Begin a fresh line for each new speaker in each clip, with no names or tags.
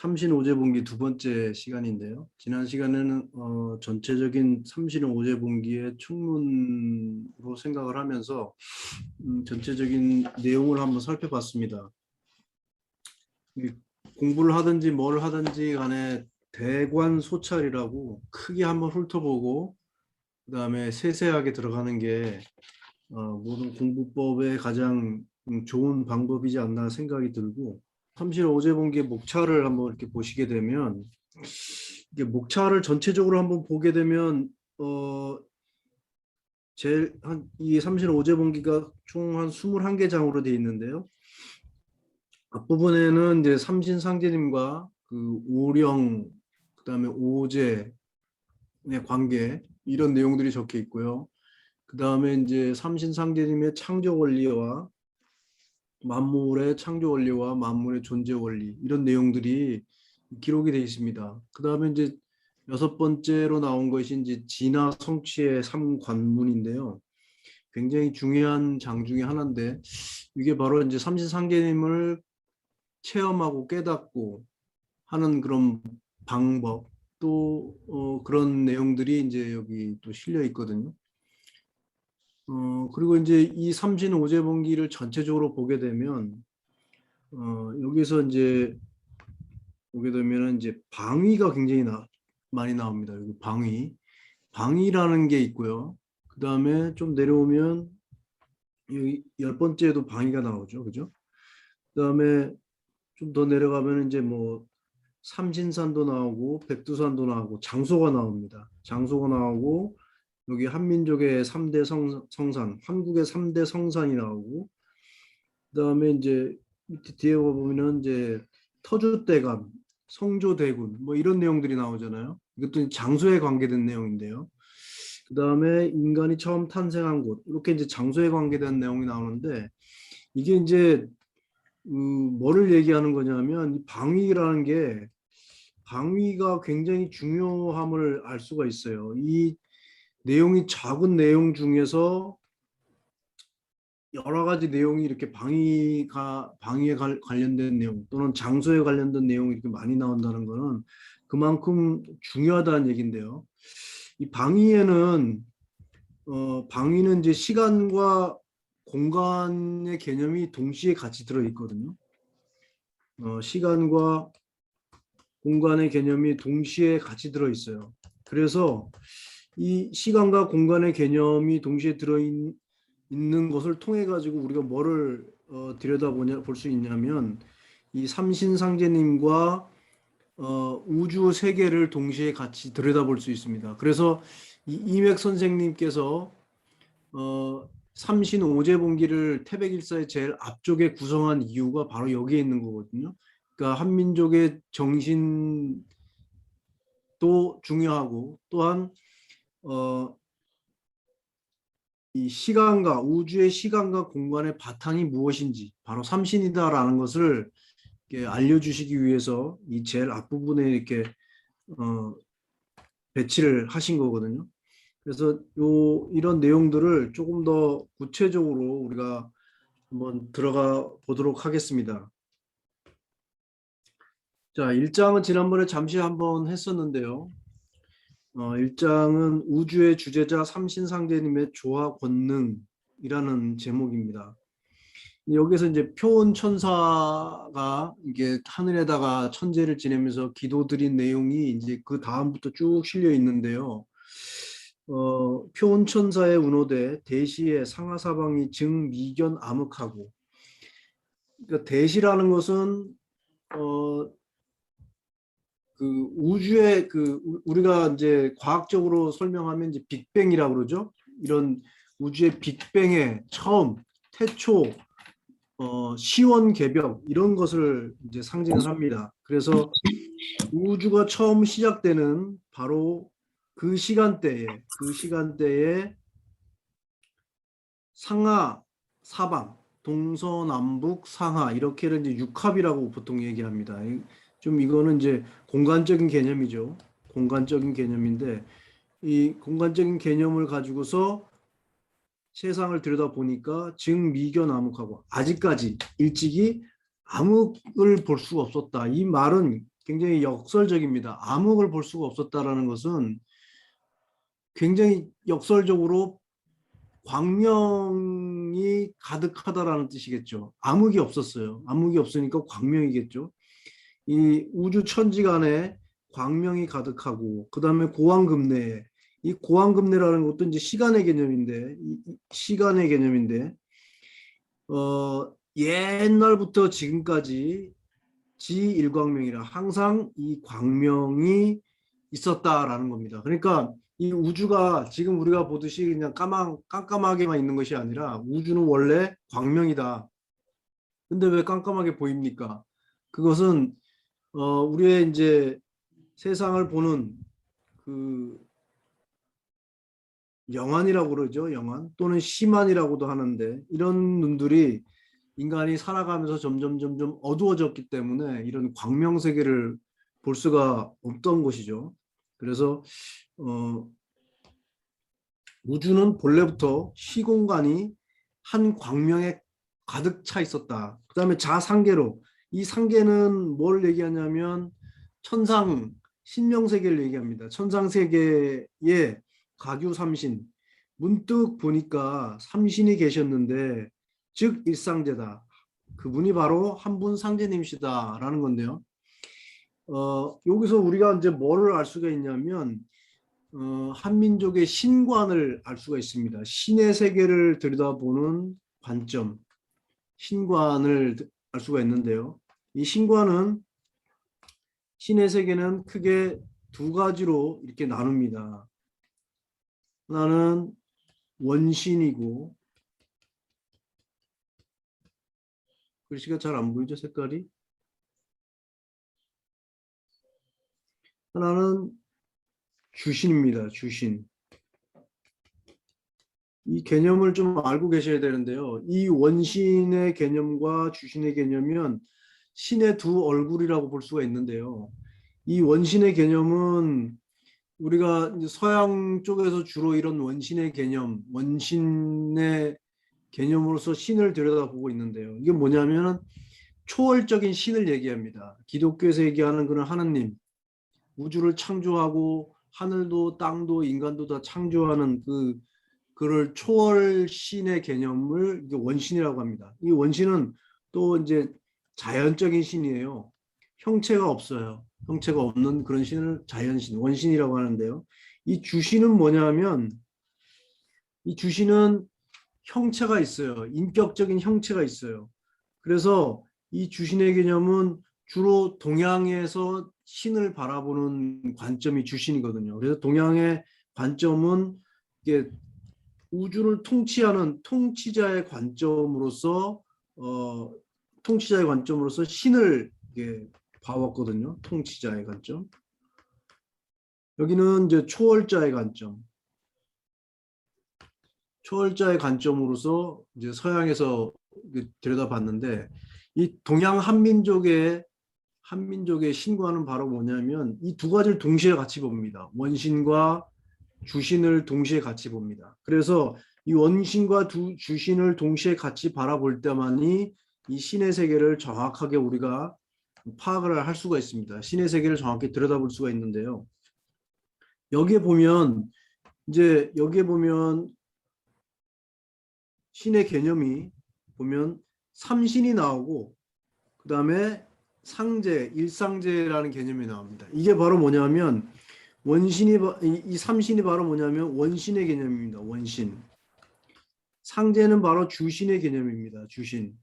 삼신오제분기 두 번째 시간인데요. 지난 시간에는 전체적인 삼신오제분기의 총론으로 생각을 하면서 전체적인 내용을 한번 살펴봤습니다. 공부를 하든지 뭘 하든지 간에 대관소찰이라고 크게 한번 훑어보고 그 다음에 세세하게 들어가는 게 모든 공부법의 가장 좋은 방법이지 않나 생각이 들고, 삼신오제분기의 목차를 한번 이렇게 보시게 되면, 이게 목차를 전체적으로 한번 보게 되면 제일 이 삼신오제분기가 총 한 21개 장으로 되어 있는데요. 앞부분에는 이제 삼신상제님과 그 오령, 그다음에 오제의 관계, 이런 내용들이 적혀 있고요. 그다음에 이제 삼신상제님의 창조 원리와 만물의 창조 원리와 만물의 존재 원리, 이런 내용들이 기록이 되어 있습니다. 그다음에 이제 여섯 번째로 나온 것이 이제 진화 성취의 삼관문인데요. 굉장히 중요한 장 중에 하나인데, 이게 바로 이제 삼신상제님을 체험하고 깨닫고 하는 그런 방법, 또 그런 내용들이 이제 여기 또 실려 있거든요. 그리고 이제 이 삼신오제분기를 전체적으로 보게 되면 여기서 이제 보게 되면 이제 방위가 굉장히 많이 나옵니다. 여기 방위라는 게 있고요. 그 다음에 좀 내려오면 여기 10번째에도 방위가 나오죠, 그죠? 그 다음에 좀 더 내려가면 이제 뭐 삼신산도 나오고 백두산도 나오고 장소가 나옵니다. 장소가 나오고 여기 한민족의 3대 성산, 한국의 3대 성산이 나오고, 그다음에 이제 밑에 뒤에 보면은 이제 터주대감, 성조대군 뭐 이런 내용들이 나오잖아요. 이것도 장소에 관계된 내용인데요. 그다음에 인간이 처음 탄생한 곳, 이렇게 이제 장소에 관계된 내용이 나오는데, 이게 이제 뭐를 얘기하는 거냐면 이 방위라는 게, 방위가 굉장히 중요함을 알 수가 있어요. 이 내용이 작은 내용 중에서 여러 가지 내용이 이렇게 방위에 관련된 내용 또는 장소에 관련된 내용이 이렇게 많이 나온다는 것은 그만큼 중요하다는 얘기인데요. 이 방위는 이제 시간과 공간의 개념이 동시에 같이 들어 있거든요. 시간과 공간의 개념이 동시에 같이 들어 있어요. 그래서 이 시간과 공간의 개념이 동시에 있는 것을 통해 가지고 우리가 뭐를 들여다보냐 볼 수 있냐면, 이 삼신상제님과 우주 세계를 동시에 같이 들여다볼 수 있습니다. 그래서 이 이맥 선생님께서 삼신오제분기를 태백일사의 제일 앞쪽에 구성한 이유가 바로 여기에 있는 거거든요. 그러니까 한민족의 정신도 중요하고, 또한 이 시간과 우주의 시간과 공간의 바탕이 무엇인지 바로 삼신이다라는 것을 알려주시기 위해서 이 제일 앞부분에 이렇게 배치를 하신 거거든요. 그래서 이런 내용들을 조금 더 구체적으로 우리가 한번 들어가 보도록 하겠습니다. 자, 1장은 지난번에 잠시 한번 했었는데요. 1장은 우주의 주제자 삼신상제님의 조화 권능이라는 제목입니다. 여기서 이제 표온천사가 이게 하늘에다가 천재를 지내면서 기도드린 내용이 이제 그 다음부터 쭉 실려 있는데요. 표온천사의 운호대 대시의 상하사방이 증미견 암흑하고, 그러니까 대시라는 것은 그 우주의 우리가 이제 과학적으로 설명하면 이제 빅뱅이라고 그러죠. 이런 우주의 빅뱅의 처음, 태초, 시원 개벽, 이런 것을 이제 상징을 합니다. 그래서 우주가 처음 시작되는 바로 그 시간대에 상하, 사방, 동서남북, 상하, 이렇게를 이제 육합이라고 보통 얘기합니다. 좀 이거는 이제 공간적인 개념이죠. 공간적인 개념인데, 이 공간적인 개념을 가지고서 세상을 들여다보니까 증미견 암흑하고, 아직까지 일찍이 암흑을 볼 수가 없었다. 이 말은 굉장히 역설적입니다. 암흑을 볼 수가 없었다라는 것은 굉장히 역설적으로 광명이 가득하다라는 뜻이겠죠. 암흑이 없었어요. 암흑이 없으니까 광명이겠죠. 이 우주 천지간에 광명이 가득하고 그 다음에 고왕급내, 이 고왕급내라는 것도 이제 시간의 개념인데, 시간의 개념인데 옛날부터 지금까지 지일광명이라 항상 이 광명이 있었다라는 겁니다. 그러니까 이 우주가 지금 우리가 보듯이 그냥 깜깜하게만 있는 것이 아니라 우주는 원래 광명이다. 근데 왜 깜깜하게 보입니까? 그것은 우리의 이제 세상을 보는 그 영안이라고 그러죠. 영안 또는 심안이라고도 하는데 이런 눈들이 인간이 살아가면서 점점 어두워졌기 때문에 이런 광명 세계를 볼 수가 없던 것이죠. 그래서 우주는 본래부터 시공간이 한 광명에 가득 차 있었다. 그 다음에 자상계로, 이 상계는 뭘 얘기하냐면 천상 신명세계를 얘기합니다. 천상세계에 가규삼신, 문득 보니까 삼신이 계셨는데 즉 일상제다. 그분이 바로 한 분 상제님이시다라는 건데요. 여기서 우리가 이제 뭐를 알 수가 있냐면 한민족의 신관을 알 수가 있습니다. 신의 세계를 들여다보는 관점, 신관을 알 수가 있는데요. 이 신관은 신의 세계는 크게 두 가지로 이렇게 나눕니다. 하나는 원신이고, 글씨가 잘 안 보이죠, 색깔이? 하나는 주신입니다. 주신. 이 개념을 좀 알고 계셔야 되는데요. 이 원신의 개념과 주신의 개념은 신의 두 얼굴이라고 볼 수가 있는데요. 이 원신의 개념은 우리가 이제 서양 쪽에서 주로 이런 원신의 개념, 원신의 개념으로서 신을 들여다보고 있는데요. 이게 뭐냐면 초월적인 신을 얘기합니다. 기독교에서 얘기하는 그런 하느님, 우주를 창조하고 하늘도 땅도 인간도 다 창조하는 그를 초월신의 개념을 원신이라고 합니다. 이 원신은 또 이제 자연적인 신이에요. 형체가 없어요. 형체가 없는 그런 신을 자연신, 원신이라고 하는데요. 이 주신은 뭐냐면 이 주신은 형체가 있어요. 인격적인 형체가 있어요. 그래서 이 주신의 개념은 주로 동양에서 신을 바라보는 관점이 주신이거든요. 그래서 동양의 관점은 이게 우주를 통치하는 통치자의 관점으로서 통치자의 관점으로서 신을 이게 봐왔거든요. 통치자의 관점. 여기는 이제 초월자의 관점. 초월자의 관점으로서 이제 서양에서 들여다봤는데 이 동양 한민족의 신과는 바로 뭐냐면 이 두 가지를 동시에 같이 봅니다. 원신과 주신을 동시에 같이 봅니다. 그래서 이 원신과 주신을 동시에 같이 바라볼 때만이 이 신의 세계를 정확하게 우리가 파악을 할 수가 있습니다. 신의 세계를 정확히 들여다볼 수가 있는데요. 여기에 보면 신의 개념이 보면 삼신이 나오고 그 다음에 상제, 일상제라는 개념이 나옵니다. 이게 바로 뭐냐면 이 삼신이 바로 뭐냐면 원신의 개념입니다. 원신. 상제는 바로 주신의 개념입니다. 주신.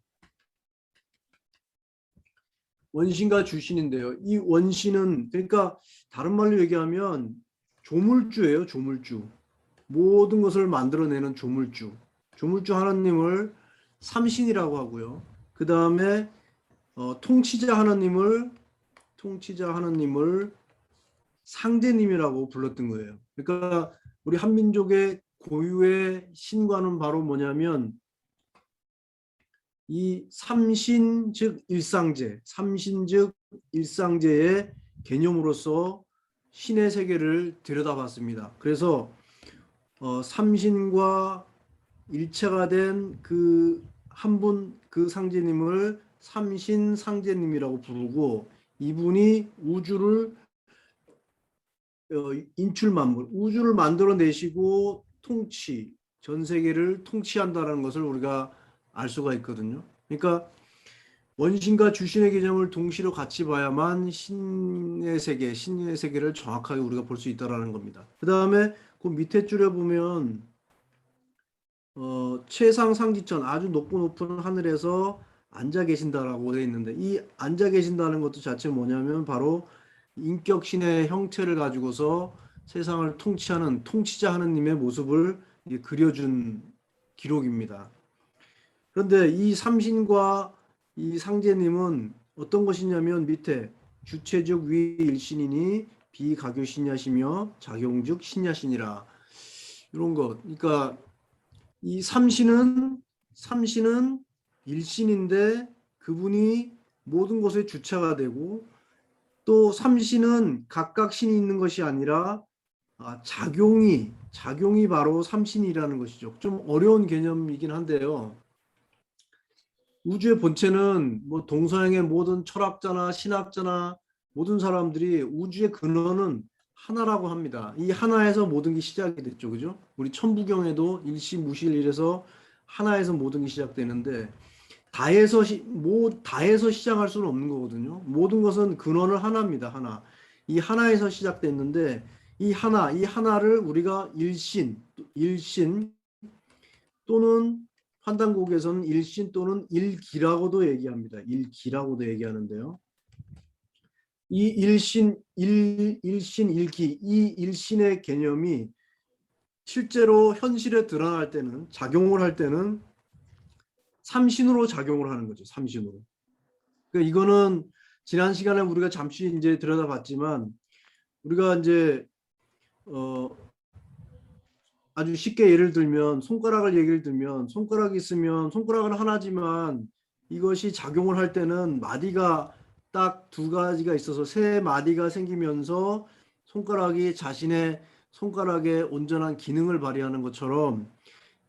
원신과 주신인데요. 이 원신은 그러니까 다른 말로 얘기하면 조물주예요. 조물주. 모든 것을 만들어내는 조물주. 조물주 하나님을 삼신이라고 하고요. 그 다음에 통치자 하나님을 상제님이라고 불렀던 거예요. 그러니까 우리 한민족의 고유의 신과는 바로 뭐냐면 이 삼신 즉 일상제, 삼신 즉 일상제의 개념으로서 신의 세계를 들여다봤습니다. 그래서 삼신과 일체가 된 그 한 분 그 상제님을 삼신 상제님이라고 부르고 이분이 우주를 인출만물, 우주를 만들어내시고 통치, 전 세계를 통치한다는 것을 우리가 알 수가 있거든요. 그러니까 원신과 주신의 개념을 동시로 같이 봐야만 신의 세계, 신의 세계를 정확하게 우리가 볼 수 있다라는 겁니다. 그 다음에 그 밑에 줄에 보면 최상상지천, 아주 높은 하늘에서 앉아 계신다라고 되어 있는데, 이 앉아 계신다는 것도 자체 뭐냐면 바로 인격신의 형태를 가지고서 세상을 통치하는 통치자 하느님의 모습을 그려준 기록입니다. 그런데 이 삼신과 이 상제님은 어떤 것이냐면 밑에 주체적 위일신이니 비가교신야시며 작용즉 신야신이라, 이런 것. 그러니까 이 삼신은 일신인데 그분이 모든 것의 주체가 되고, 또 삼신은 각각 신이 있는 것이 아니라 작용이 바로 삼신이라는 것이죠. 좀 어려운 개념이긴 한데요. 우주의 본체는 뭐 동서양의 모든 철학자나 신학자나 모든 사람들이 우주의 근원은 하나라고 합니다. 이 하나에서 모든 게 시작이 됐죠. 그죠? 우리 천부경에도 일시무실 이래서 하나에서 모든 게 시작되는데, 다해서 시작할 수는 없는 거거든요. 모든 것은 근원은 하나입니다. 하나. 이 하나에서 시작됐는데, 이 하나를 우리가 일신 또는 환단곡에서는 일신 또는 일기라고도 얘기합니다. 일기라고도 얘기하는데요. 이 일기, 이 일신의 개념이 실제로 현실에 드러날 때는, 작용을 할 때는 삼신으로 작용을 하는 거죠. 삼신으로. 그러니까 이거는 지난 시간에 우리가 잠시 이제 들여다봤지만, 우리가 이제 아주 쉽게 예를 들면 얘기를 들면, 손가락이 있으면 손가락은 하나지만 이것이 작용을 할 때는 마디가 딱 두 가지가 있어서 세 마디가 생기면서 손가락이 자신의 손가락의 온전한 기능을 발휘하는 것처럼,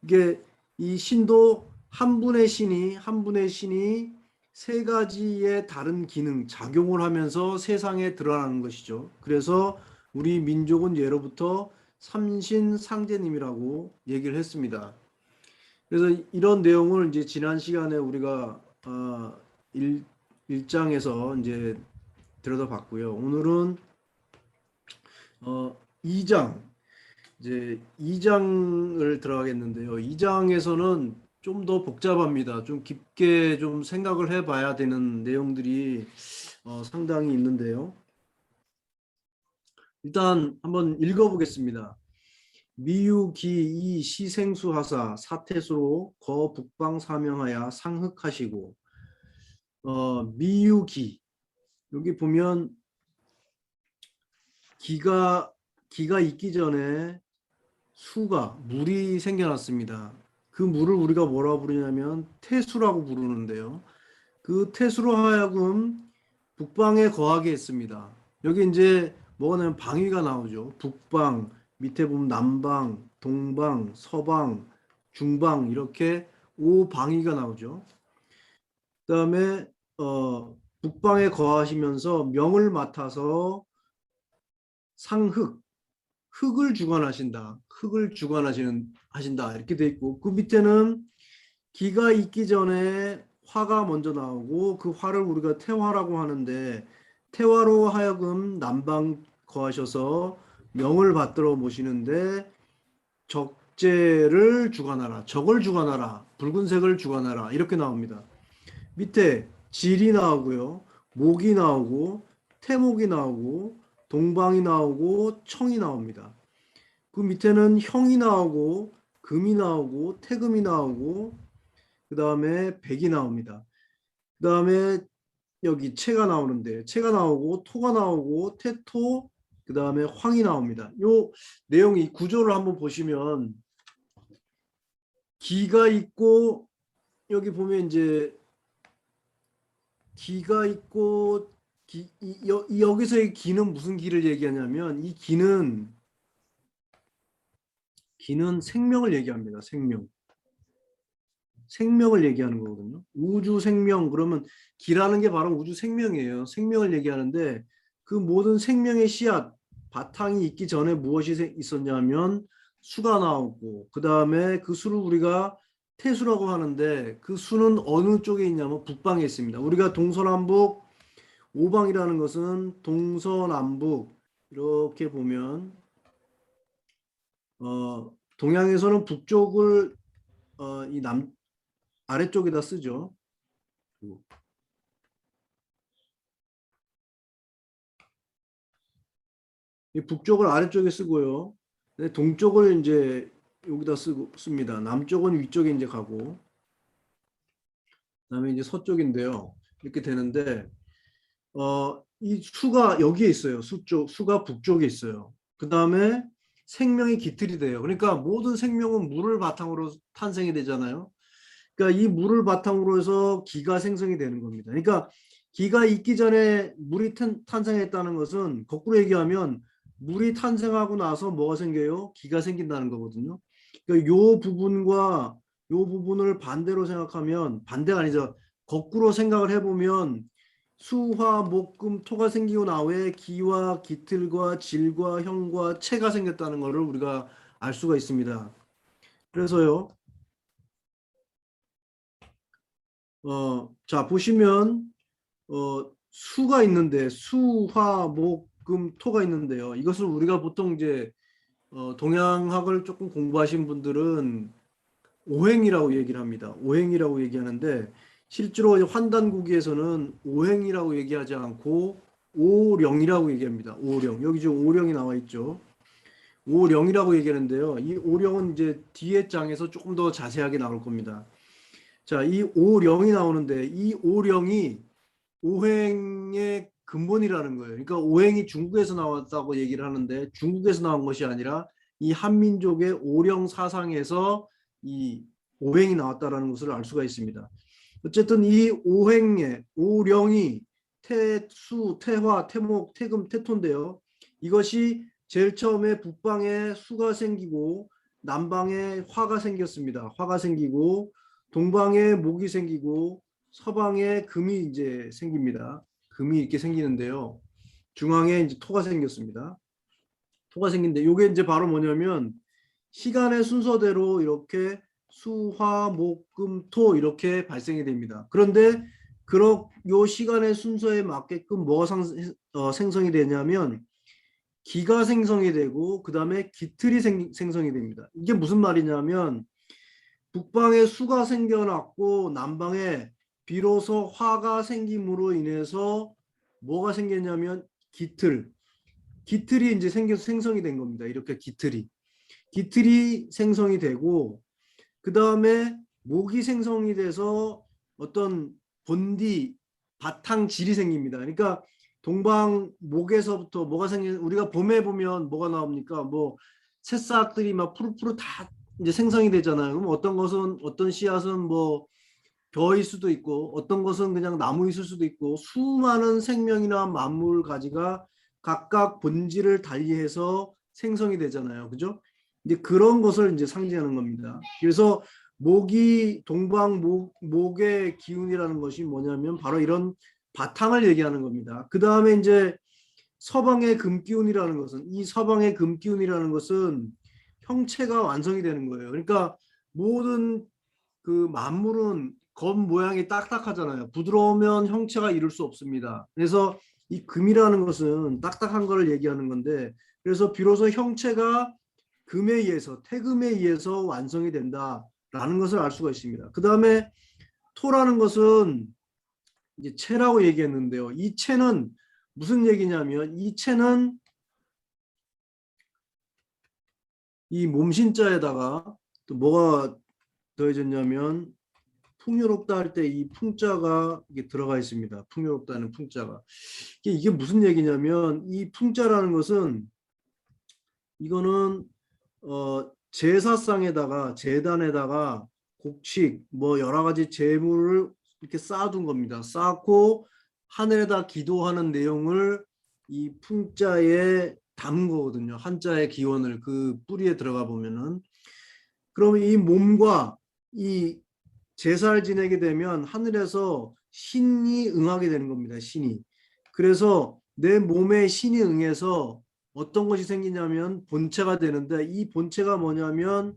이게 이 신도 한 분의 신이 세 가지의 다른 기능, 작용을 하면서 세상에 드러나는 것이죠. 그래서 우리 민족은 예로부터 삼신상제님이라고 얘기를 했습니다. 그래서 이런 내용을 이제 지난 시간에 우리가 1장에서 이제 들여다봤고요. 오늘은 2장, 이제 2장을 들어가겠는데요. 2장에서는 좀 더 복잡합니다. 좀 깊게 좀 생각을 해봐야 되는 내용들이 상당히 있는데요. 일단 한번 읽어보겠습니다. 미유기이 시생수하사 사태수로 거북방 사명하여 상흑하시고, 미유기, 여기 보면 기가 있기 전에 물이 생겨났습니다. 그 물을 우리가 뭐라고 부르냐면 태수라고 부르는데요. 그 태수로 하여금 북방에 거하게 했습니다. 여기 이제 뭐가 나면 방위가 나오죠. 북방, 밑에 보면 남방, 동방, 서방, 중방, 이렇게 5방위가 나오죠. 그다음에 북방에 거하시면서 명을 맡아서 흙을 주관하신다. 하신다. 이렇게 돼 있고, 그 밑에는 기가 있기 전에 화가 먼저 나오고, 그 화를 우리가 태화라고 하는데, 태화로 하여금 남방 거하셔서 명을 받들어 모시는데, 적재를 주관하라, 적을 주관하라, 붉은색을 주관하라, 이렇게 나옵니다. 밑에 질이 나오고요, 목이 나오고, 태목이 나오고, 동방이 나오고, 청이 나옵니다. 그 밑에는 형이 나오고, 금이 나오고, 태금이 나오고, 그 다음에 백이 나옵니다. 그 다음에 여기 채가 나오는데, 채가 나오고, 토가 나오고, 태토, 그 다음에 황이 나옵니다. 요 내용이, 구조를 한번 보시면, 기가 있고, 여기 보면 이제 기가 있고, 여기서의 기는 무슨 기를 얘기하냐면, 이 기는 생명을 얘기합니다. 생명을 얘기하는 거거든요. 우주 생명 그러면 기라는 게 바로 우주 생명이에요. 생명을 얘기하는데 그 모든 생명의 씨앗 바탕이 있기 전에 무엇이 있었냐면 수가 나오고 그 다음에 그 수를 우리가 태수라고 하는데 그 수는 어느 쪽에 있냐면 북방에 있습니다. 우리가 동서남북 오방이라는 것은 동서남북 이렇게 보면 동양에서는 북쪽을 이 아래쪽에다 쓰죠. 이 북쪽을 아래쪽에 쓰고요. 동쪽을 이제 여기다 씁니다. 남쪽은 위쪽에 이제 가고, 그다음에 이제 서쪽인데요. 이렇게 되는데, 이 수가 여기에 있어요. 수가 북쪽에 있어요. 그 다음에 생명이 깃틀이 돼요. 그러니까 모든 생명은 물을 바탕으로 탄생이 되잖아요. 그러니까 이 물을 바탕으로 해서 기가 생성이 되는 겁니다. 그러니까 기가 있기 전에 물이 탄생했다는 것은 거꾸로 얘기하면 물이 탄생하고 나서 뭐가 생겨요? 기가 생긴다는 거거든요. 그러니까 요 부분과 요 부분을 반대로 생각하면 반대가 아니죠. 거꾸로 생각을 해보면 수화, 목, 금, 토가 생기고 나후에 기와 기틀과 질과 형과 체가 생겼다는 것을 우리가 알 수가 있습니다. 그래서요. 자, 보시면, 수가 있는데, 수, 화, 목, 금, 토가 있는데요. 이것을 우리가 보통 이제, 동양학을 조금 공부하신 분들은 오행이라고 얘기를 합니다. 오행이라고 얘기하는데, 실제로 환단구기에서는 오행이라고 얘기하지 않고, 오령이라고 얘기합니다. 오령. 여기 지금 오령이 나와 있죠. 오령이라고 얘기하는데요. 이 오령은 이제 뒤에 장에서 조금 더 자세하게 나올 겁니다. 자, 이 오령이 나오는데 이 오령이 오행의 근본이라는 거예요. 그러니까 오행이 중국에서 나왔다고 얘기를 하는데 중국에서 나온 것이 아니라 이 한민족의 오령 사상에서 이 오행이 나왔다라는 것을 알 수가 있습니다. 어쨌든 이 오행의 오령이 태수, 태화, 태목, 태금, 태토인데요. 이것이 제일 처음에 북방에 수가 생기고 남방에 화가 생겼습니다. 화가 생기고 동방에 목이 생기고 서방에 금이 이제 생깁니다. 금이 이렇게 생기는데요. 중앙에 이제 토가 생겼습니다. 토가 생긴데 이게 이제 바로 뭐냐면 시간의 순서대로 이렇게 수, 화, 목, 금, 토 이렇게 발생이 됩니다. 그런데 요 시간의 순서에 맞게끔 뭐가 생성이 되냐면 기가 생성이 되고 그 다음에 기틀이 생성이 됩니다. 이게 무슨 말이냐면 북방에 수가 생겨났고 남방에 비로소 화가 생김으로 인해서 뭐가 생겼냐면 기틀이 이제 생성이 된 겁니다. 이렇게 기틀이 생성이 되고 그 다음에 목이 생성이 돼서 어떤 본디 바탕질이 생깁니다. 그러니까 동방 목에서부터 뭐가 우리가 봄에 보면 뭐가 나옵니까? 뭐 새싹들이 막 푸르푸르 다 이제 생성이 되잖아요. 그럼 어떤 것은 어떤 씨앗은 뭐 벼일 수도 있고 어떤 것은 그냥 나무 있을 수도 있고 수많은 생명이나 만물 가지가 각각 본질을 달리해서 생성이 되잖아요. 그죠? 이제 그런 것을 이제 상징하는 겁니다. 그래서 동방 목의 기운이라는 것이 뭐냐면 바로 이런 바탕을 얘기하는 겁니다. 그 다음에 이제 서방의 금기운이라는 것은 이 서방의 금기운이라는 것은 형체가 완성이 되는 거예요. 그러니까 모든 그 만물은 겉 모양이 딱딱하잖아요. 부드러우면 형체가 이룰 수 없습니다. 그래서 이 금이라는 것은 딱딱한 거를 얘기하는 건데 그래서 비로소 형체가 금에 의해서 태금에 의해서 완성이 된다라는 것을 알 수가 있습니다. 그 다음에 토라는 것은 이제 체라고 얘기했는데요. 이 체는 무슨 얘기냐면 이 체는 이 몸신자에다가 또 뭐가 더해졌냐면 풍요롭다 할 때 이 풍자가 이게 들어가 있습니다. 풍요롭다는 풍자가. 이게 무슨 얘기냐면 이 풍자라는 것은 이거는 제사상에다가 제단에다가 곡식 뭐 여러 가지 재물을 이렇게 쌓아둔 겁니다. 쌓고 하늘에다 기도하는 내용을 이 풍자에 담은 거거든요. 한자의 기원을 그 뿌리에 들어가 보면은 그러면 이 몸과 이 제사를 지내게 되면 하늘에서 신이 응하게 되는 겁니다. 신이. 그래서 내 몸에 신이 응해서 어떤 것이 생기냐면 본체가 되는데, 이 본체가 뭐냐면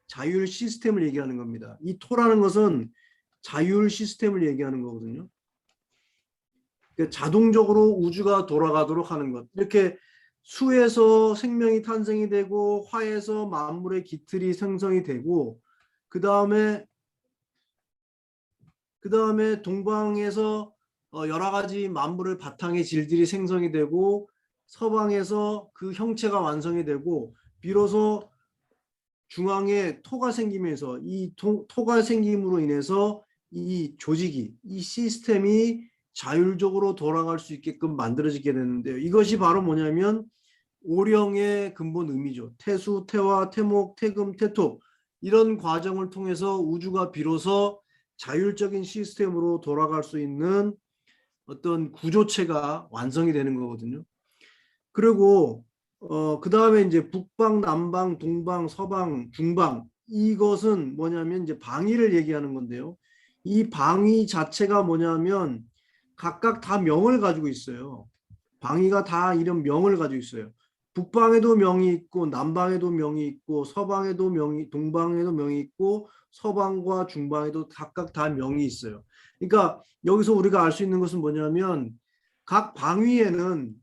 자율 시스템을 얘기하는 겁니다. 이 토라는 것은 자율 시스템을 얘기하는 거거든요. 그러니까 자동적으로 우주가 돌아가도록 하는 것. 이렇게 수에서 생명이 탄생이 되고 화에서 만물의 기틀이 생성이 되고, 그 다음에 동방에서 여러 가지 만물의 바탕의 질들이 생성이 되고, 서방에서 그 형체가 완성이 되고, 비로소 중앙에 토가 생기면서 이 토가 생김으로 인해서 이 조직이, 이 시스템이 자율적으로 돌아갈 수 있게끔 만들어지게 되는데요. 이것이 바로 뭐냐면 오령의 근본 의미죠. 태수, 태화, 태목, 태금, 태토, 이런 과정을 통해서 우주가 비로소 자율적인 시스템으로 돌아갈 수 있는 어떤 구조체가 완성이 되는 거거든요. 그리고 그 다음에 이제 북방, 남방, 동방, 서방, 중방, 이것은 뭐냐면 이제 방위를 얘기하는 건데요. 이 방위 자체가 뭐냐면 각각 다 명을 가지고 있어요. 방위가 다 이런 명을 가지고 있어요. 북방에도 명이 있고, 남방에도 명이 있고, 서방에도 명이, 동방에도 명이 있고, 서방과 중방에도 각각 다 명이 있어요. 그러니까 여기서 우리가 알 수 있는 것은 뭐냐면 각 방위에는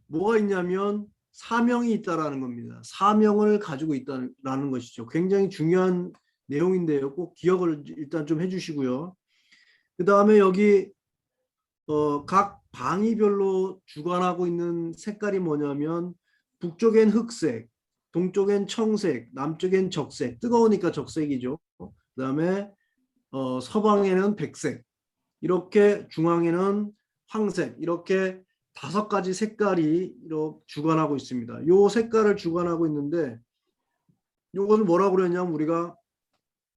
뭐가 있냐면 사명이 있다라는 겁니다. 사명을 가지고 있다라는 것이죠. 굉장히 중요한 내용인데요. 꼭 기억을 일단 좀 해주시고요. 그 다음에 여기 각 방위별로 주관하고 있는 색깔이 뭐냐면 북쪽엔 흑색, 동쪽엔 청색, 남쪽엔 적색, 뜨거우니까 적색이죠. 그 다음에 서방에는 백색, 이렇게 중앙에는 황색, 이렇게 5가지 색깔이 이렇게 주관하고 있습니다. 요 색깔을 주관하고 있는데 요것을 뭐라고 그랬냐면 우리가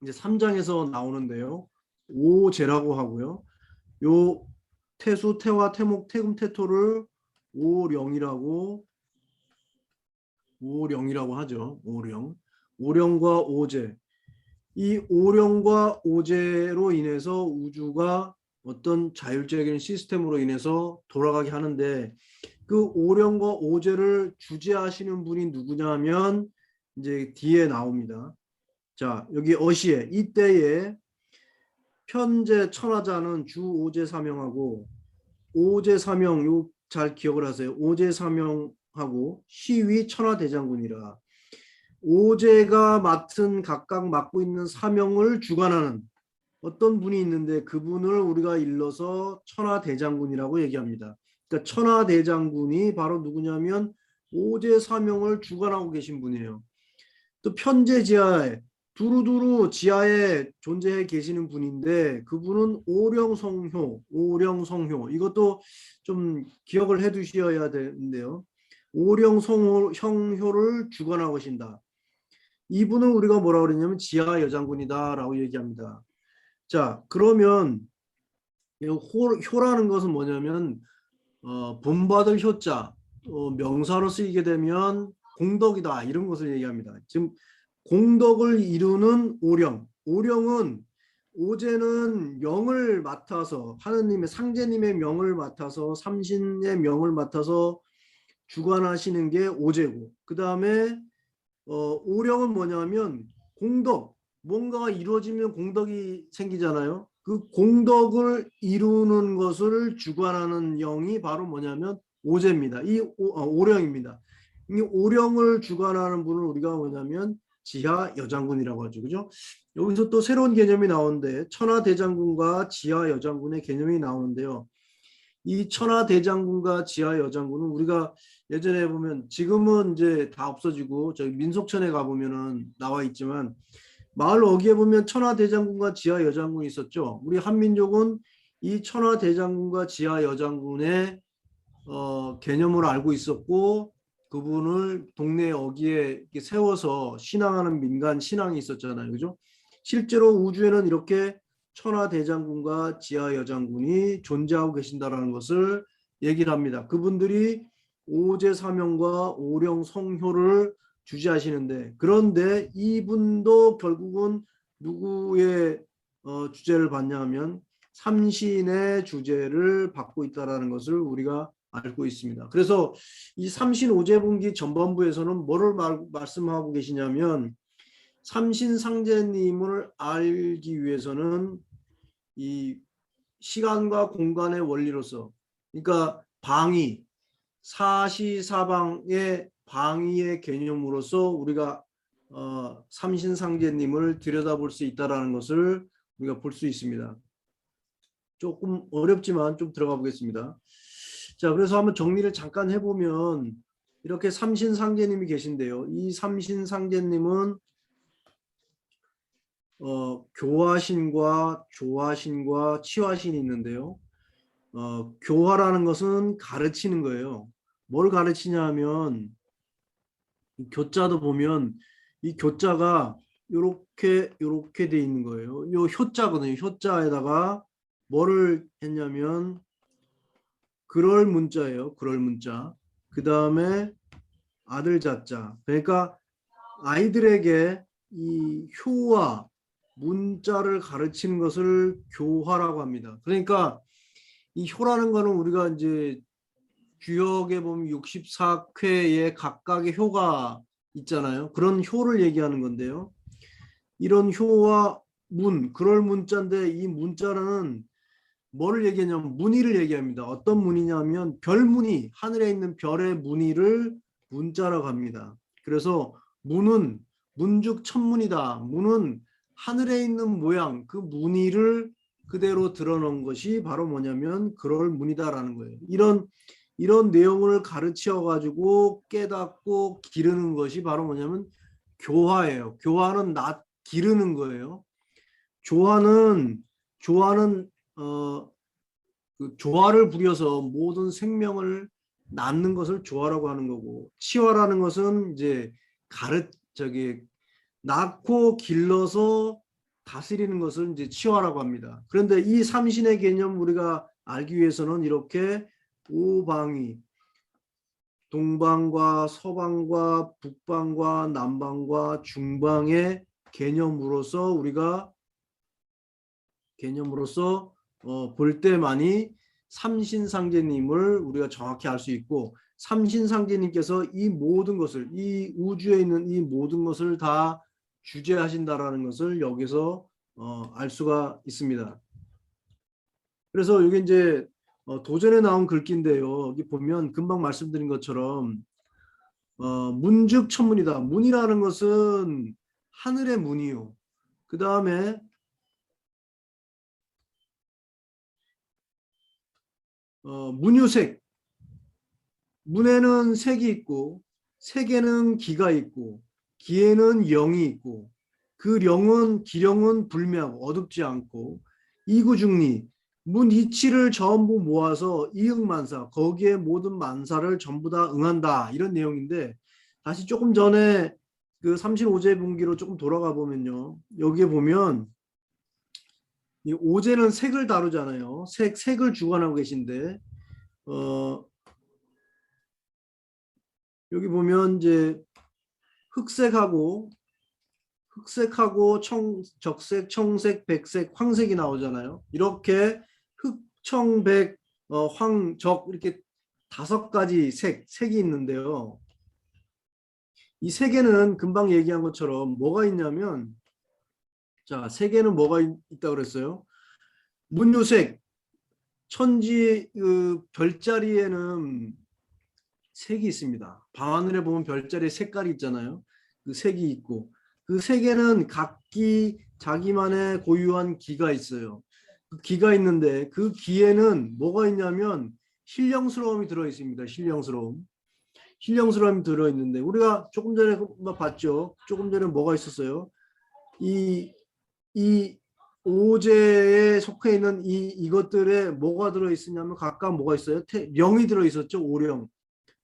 이제 3장에서 나오는데요. 오제라고 하고요. 요 태수, 태화, 태목, 태금, 태토를 오령이라고 하죠. 오령과 오제. 이 오령과 오제로 인해서 우주가 어떤 자율적인 시스템으로 인해서 돌아가게 하는데, 그 오령과 오제를 주재하시는 분이 누구냐면 이제 뒤에 나옵니다. 자, 여기 어시에 이때에 편제 천하자는 주 오제 사명하고, 오제 사명 요 잘 기억을 하세요. 오제 사명하고 시위 천하대장군이라. 오제가 각각 맡고 있는 사명을 주관하는 어떤 분이 있는데, 그분을 우리가 일러서 천하대장군이라고 얘기합니다. 그러니까 천하대장군이 바로 누구냐면 오제 사명을 주관하고 계신 분이에요. 또 편제지하에 두루두루 지하에 존재해 계시는 분인데, 그분은 오령성효. 이것도 좀 기억을 해 두셔야 되는데요. 오령성효를 주관하고 계신다. 이분은 우리가 뭐라고 그러냐면 지하 여장군이다라고 얘기합니다. 자, 그러면 효라는 것은 뭐냐면 본받을 효자, 명사로 쓰이게 되면 공덕이다, 이런 것을 얘기합니다. 지금 공덕을 이루는 오령은 오제는 명을 맡아서, 하느님의 상제님의 명을 맡아서, 삼신의 명을 맡아서 주관하시는 게 오제고, 그 다음에 오령은 뭐냐면 공덕, 뭔가가 이루어지면 공덕이 생기잖아요. 그 공덕을 이루는 것을 주관하는 영이 바로 뭐냐면 오제입니다. 오령입니다. 이 오령을 주관하는 분을 우리가 뭐냐면 지하 여장군이라고 하죠. 그죠? 여기서 또 새로운 개념이 나오는데, 천하대장군과 지하 여장군의 개념이 나오는데요. 이 천하대장군과 지하 여장군은 우리가 예전에 보면, 지금은 이제 다 없어지고 저희 민속촌에 가보면은 나와 있지만, 마을 어귀에 보면 천하대장군과 지하 여장군이 있었죠. 우리 한민족은 이 천하대장군과 지하 여장군의 개념을 알고 있었고, 그분을 동네 어귀에 세워서 신앙하는 민간 신앙이 있었잖아요. 그죠? 실제로 우주에는 이렇게 천하대장군과 지하 여장군이 존재하고 계신다라는 것을 얘기를 합니다. 그분들이 오제 사명과 오령 성효를 주재하시는데, 그런데 이분도 결국은 누구의 주제를 받냐면 삼신의 주제를 받고 있다라는 것을 우리가 알고 있습니다. 그래서 이 삼신 오제분기 전반부에서는 뭐를 말씀하고 계시냐면 삼신상제님을 알기 위해서는 이 시간과 공간의 원리로서, 그러니까 방위, 사시사방의 방위의 개념으로서 우리가 삼신상제님을 들여다볼 수 있다는 것을 우리가 볼 수 있습니다. 조금 어렵지만 좀 들어가 보겠습니다. 자, 그래서 한번 정리를 잠깐 해보면 이렇게 삼신상제님이 계신데요. 이 삼신상제님은 교화신과 조화신과 치화신이 있는데요. 교화라는 것은 가르치는 거예요. 뭘 가르치냐 하면 교자도 보면 이 교자가 요렇게 돼 있는 거예요. 요 효자거든요. 효자에다가 뭐를 했냐면 그럴 문자예요. 그럴 문자. 그 다음에 아들 자자. 그러니까 아이들에게 이 효와 문자를 가르치는 것을 교화라고 합니다. 그러니까 이 효라는 거는 우리가 이제 주역에 보면 64쾌의 각각의 효가 있잖아요. 그런 효를 얘기하는 건데요. 이런 효와 문, 그럴 문자인데 이 문자라는 뭐를 얘기하냐면 무늬를 얘기합니다. 어떤 무늬냐면 별무늬, 하늘에 있는 별의 무늬를 문자라고 합니다. 그래서 문은 문죽천문이다. 문은 하늘에 있는 모양, 그 무늬를 그대로 드러놓은 것이 바로 뭐냐면 그럴 문이다라는 거예요. 이런 내용을 가르쳐 가지고 깨닫고 기르는 것이 바로 뭐냐면 교화예요. 교화는 기르는 거예요. 조화는 그 조화를 부려서 모든 생명을 낳는 것을 조화라고 하는 거고, 치화라는 것은 이제 낳고 길러서 다스리는 것을 이제 치화라고 합니다. 그런데 이 삼신의 개념 우리가 알기 위해서는 이렇게 오방이 동방과 서방과 북방과 남방과 중방의 개념으로서 볼 때만이 삼신상제님을 우리가 정확히 알 수 있고, 삼신상제님께서 이 모든 것을, 이 우주에 있는 이 모든 것을 다 주재하신다라는 것을 여기서 알 수가 있습니다. 그래서 이게 이제 도전에 나온 글귀인데요. 여기 보면 금방 말씀드린 것처럼 문즉천문이다. 문이라는 것은 하늘의 문이요. 그 다음에 문유색, 문에는 색이 있고 색에는 기가 있고 기에는 영이 있고 그 기령은 불명 어둡지 않고 이구중리 문 이치를 전부 모아서 이응만사 거기에 모든 만사를 전부 다 응한다 이런 내용인데, 다시 조금 전에 그 삼신오제분기로 조금 돌아가 보면요, 여기에 보면 이 오제는 색을 다루잖아요. 색을 주관하고 계신데 여기 보면 이제 흑색하고 적색, 청색, 백색, 황색이 나오잖아요. 이렇게 흑, 청, 백, 황, 적 이렇게 5가지 색이 있는데요. 이 색에는 금방 얘기한 것처럼 뭐가 있냐면, 자, 색에는 뭐가 있다고 그랬어요? 문유색, 천지 그 별자리에는 색이 있습니다. 밤하늘에 보면 별자리 색깔이 있잖아요. 그 색이 있고 그 색에는 각기 자기만의 고유한 기가 있어요. 그 기가 있는데 그 기에는 뭐가 있냐면 신령스러움이 들어 있습니다. 신령스러움이 들어 있는데 우리가 조금 전에 봤죠. 조금 전에 뭐가 있었어요? 이 오제에 속해 있는 이것들에 뭐가 들어 있으냐면 각각 뭐가 있어요? 영이 들어 있었죠.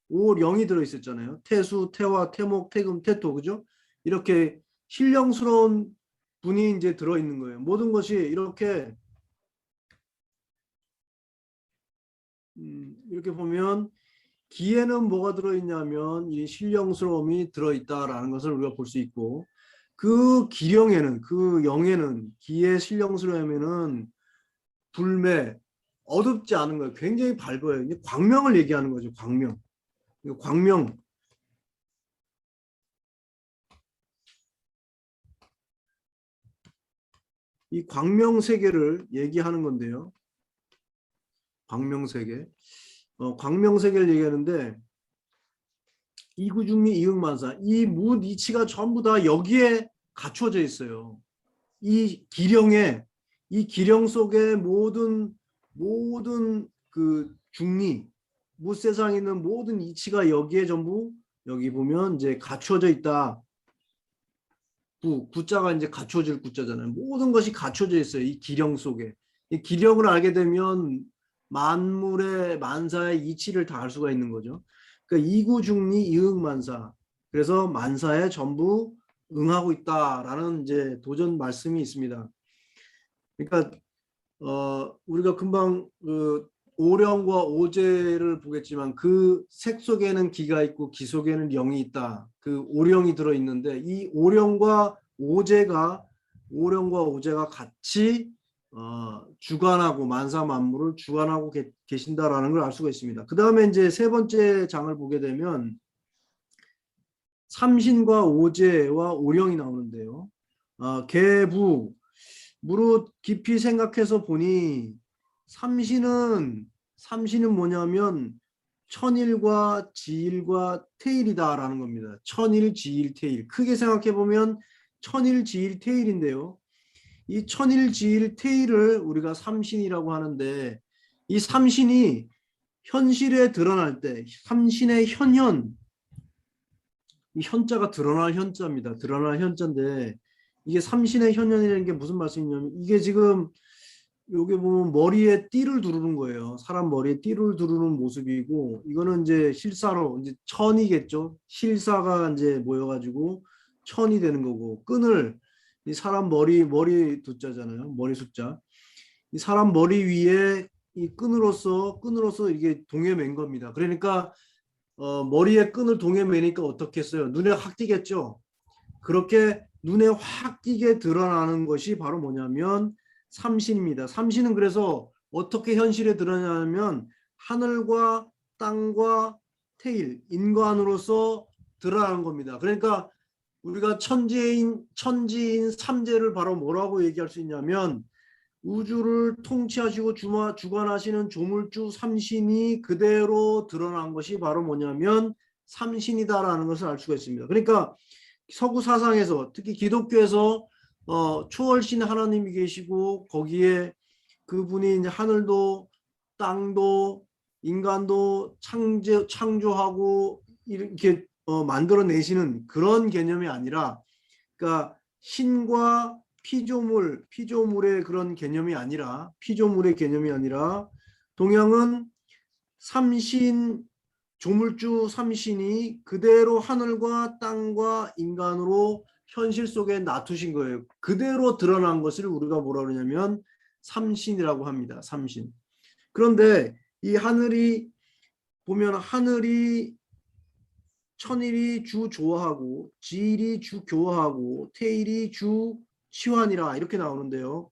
오령이 들어있었잖아요. 태수, 태화, 태목, 태금, 태토, 그죠? 이렇게 신령스러운 분이 이제 들어있는 거예요. 모든 것이 이렇게 보면 기에는 뭐가 들어있냐면 이 신령스러움이 들어있다라는 것을 우리가 볼 수 있고, 그 기령에는, 그 영에는, 기의 신령스러움에는 불매, 어둡지 않은 거예요. 굉장히 밝아요. 이제 광명을 얘기하는 거죠. 광명. 광명. 이 광명 세계를 얘기하는 건데요. 광명 세계. 광명 세계를 얘기하는데 이구중미 이응만사, 이 무 이치가 전부 다 여기에 갖춰져 있어요. 이 기령에, 이 기령 속에 모든 그 중리, 무세상에 있는 모든 이치가 여기에 전부, 여기 보면 이제 갖춰져 있다. 구자가 이제 갖춰질 구자잖아요. 모든 것이 갖춰져 있어요. 이 기령 속에. 이 기령을 알게 되면 만물의 만사의 이치를 다 알 수가 있는 거죠. 그러니까 이구중리 이응만사. 그래서 만사에 전부 응하고 있다라는 이제 도전 말씀이 있습니다. 그러니까 우리가 금방 그 오령과 오제를 보겠지만 그 색 속에는 기가 있고 기 속에는 영이 있다. 그 오령이 들어 있는데 이 오령과 오제가 같이 주관하고 만사 만물을 주관하고 계신다라는 걸 알 수가 있습니다. 그 다음에 이제 세 번째 장을 보게 되면 삼신과 오제와 오령이 나오는데요. 계부 무릇 깊이 생각해서 보니 삼신은 뭐냐면 천일과 지일과 태일이다라는 겁니다. 천일, 지일, 태일. 크게 생각해 보면 천일, 지일, 태일인데요. 이 천일, 지일, 태일을 우리가 삼신이라고 하는데 이 삼신이 현실에 드러날 때 삼신의 현현, 이 현자가 드러날 현자입니다. 드러날 현자인데 이게 삼신의 현현이라는 게 무슨 말씀이냐면 이게 지금 여기 보면 머리에 띠를 두르는 거예요. 사람 머리에 띠를 두르는 모습이고 이거는 이제 실사로 이제 천이겠죠. 실사가 이제 모여가지고 천이 되는 거고 끈을 이 사람 머리 두자잖아요. 머리 숫자. 이 사람 머리 위에 이 끈으로서 이게 동에 맨 겁니다. 그러니까 머리에 끈을 동에 매니까 어떻게 했어요? 눈에 확 띄겠죠. 그렇게 눈에 확 띄게 드러나는 것이 바로 뭐냐면 삼신입니다. 삼신은 그래서 어떻게 현실에 드러나냐면 하늘과 땅과 태일, 인간으로서 드러나는 겁니다. 그러니까 우리가 천지인 삼재를 바로 뭐라고 얘기할 수 있냐면 우주를 통치하시고 주관하시는 조물주 삼신이 그대로 드러난 것이 바로 뭐냐면 삼신이다라는 것을 알 수가 있습니다. 그러니까 서구 사상에서 특히 기독교에서 초월신 하나님이 계시고 거기에 그분이 이제 하늘도 땅도 인간도 창조하고 이렇게 만들어내시는 그런 개념이 아니라 그러니까 신과 피조물의 그런 개념이 아니라 동양은 삼신 조물주 삼신이 그대로 하늘과 땅과 인간으로 현실 속에 놔두신 거예요. 그대로 드러난 것을 우리가 뭐라 그러냐면 삼신이라고 합니다. 삼신. 그런데 이 하늘이 보면 하늘이 천일이 주 조화하고 지일이 주 교화하고 태일이 주 치환이라 이렇게 나오는데요.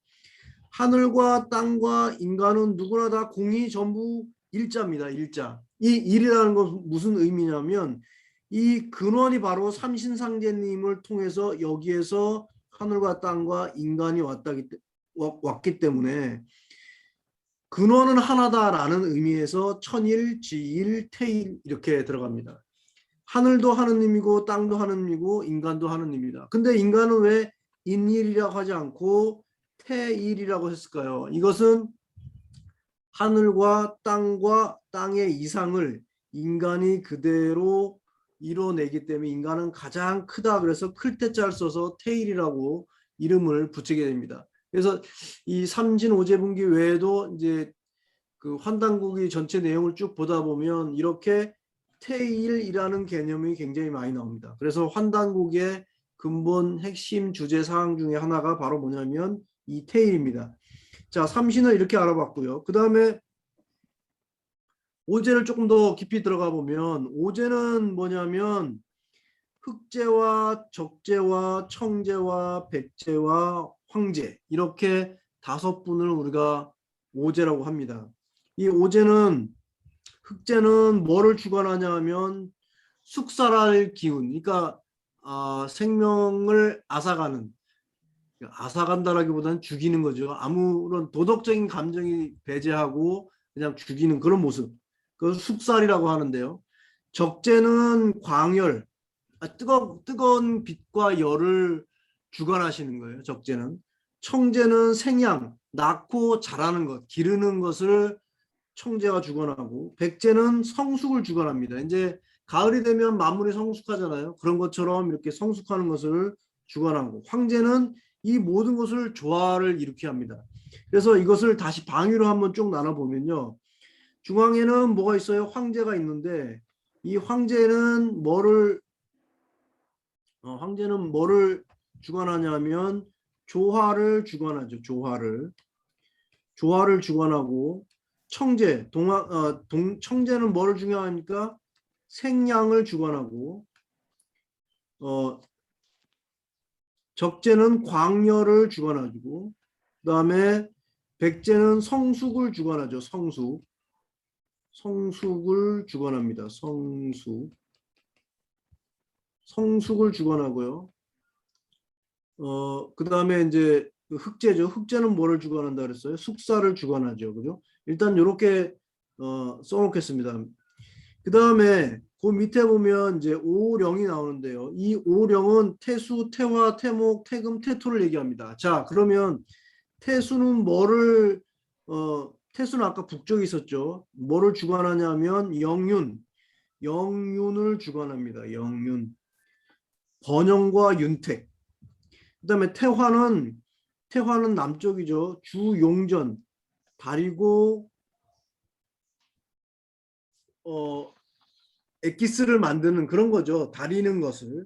하늘과 땅과 인간은 누구나 다 공이 전부 일자입니다. 일자. 이 일이라는 건 무슨 의미냐면 이 근원이 바로 삼신상제님을 통해서 여기에서 하늘과 땅과 인간이 왔기 때문에 근원은 하나다라는 의미에서 천일, 지일, 태일 이렇게 들어갑니다. 하늘도 하느님이고 땅도 하느님이고 인간도 하느님이다. 근데 인간은 왜 인일이라고 하지 않고 태일이라고 했을까요? 이것은 하늘과 땅의 이상을 인간이 그대로 이뤄내기 때문에 인간은 가장 크다. 그래서 클 때자를 써서 태일이라고 이름을 붙이게 됩니다. 그래서 이 삼진오제분기 외에도 이제 그 환단국이 전체 내용을 쭉 보다 보면 이렇게 태일이라는 개념이 굉장히 많이 나옵니다. 그래서 환단국의 근본 핵심 주제 사항 중에 하나가 바로 뭐냐면 이 태일입니다. 자, 삼신을 이렇게 알아봤고요. 그 다음에 오제를 조금 더 깊이 들어가 보면 오제는 뭐냐면 흑제와 적제와 청제와 백제와 황제 이렇게 5분을 우리가 오제라고 합니다. 이 오제는 흑제는 뭐를 주관하냐 하면 숙살할 기운, 그러니까 생명을 앗아가는, 앗아간다라기보다는 죽이는 거죠. 아무런 도덕적인 감정이 배제하고 그냥 죽이는 그런 모습. 그걸 숙살이라고 하는데요. 적재는 광열, 뜨거운 빛과 열을 주관하시는 거예요. 적재는. 청재는 생양, 낳고 자라는 것, 기르는 것을 청재가 주관하고, 백제는 성숙을 주관합니다. 이제 가을이 되면 만물이 성숙하잖아요. 그런 것처럼 이렇게 성숙하는 것을 주관하고, 황제는 이 모든 것을 조화를 일으켜야 합니다. 그래서 이것을 다시 방위로 한번 쭉 나눠보면요. 중앙에는 뭐가 있어요? 황제가 있는데, 이 황제는 뭐를 주관하냐면 조화를 주관하죠. 조화를 주관하고, 청제는 뭐를 중요하니까 생양을 주관하고, 적제는 광열을 주관하고, 그다음에 백제는 성숙을 주관하죠. 성숙을 주관합니다. 성숙을 주관하고요. 그다음에 이제 흑제죠. 흑제는 뭐를 주관한다 그랬어요? 숙사를 주관하죠. 그죠? 일단 이렇게 써놓겠습니다. 그다음에 그 밑에 보면 이제 오령이 나오는데요. 이 오령은 태수, 태화, 태목, 태금, 태토를 얘기합니다. 자, 그러면 태수는 아까 북쪽에 있었죠. 뭐를 주관하냐면 영윤을 주관합니다. 영윤. 번영과 윤택. 그다음에 태화는 남쪽이죠. 주용전, 다리고 엑기스를 만드는 그런 거죠. 다리는 것을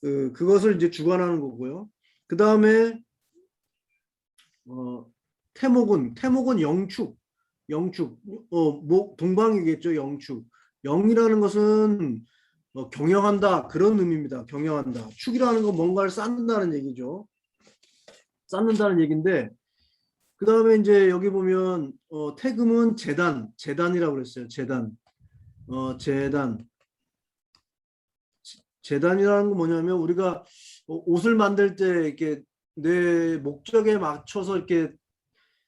그것을 이제 주관하는 거고요. 그 다음에 태목은 영축, 동방이겠죠. 영이라는 것은 경영한다 그런 의미입니다. 경영한다. 축이라는 건 뭔가를 쌓는다는 얘기죠. 쌓는다는 얘기인데, 그 다음에 이제 여기 보면 태금은 재단이라고 그랬어요. 재단이라는 건 뭐냐면 우리가 옷을 만들 때 이렇게 내 목적에 맞춰서 이렇게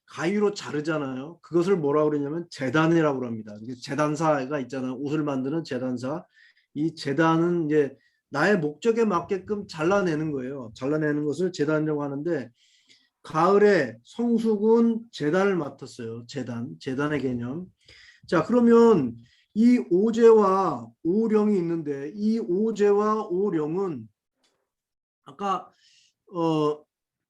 가위로 자르잖아요. 그것을 뭐라고 그러냐면 재단이라고 합니다. 재단사가 있잖아요. 옷을 만드는 재단사. 이 재단은 이제 나의 목적에 맞게끔 잘라내는 거예요. 잘라내는 것을 재단이라고 하는데, 가을에 성숙은 재단을 맡았어요. 재단의 개념. 자, 그러면 이 오제와 오령이 있는데, 이 오제와 오령은 아까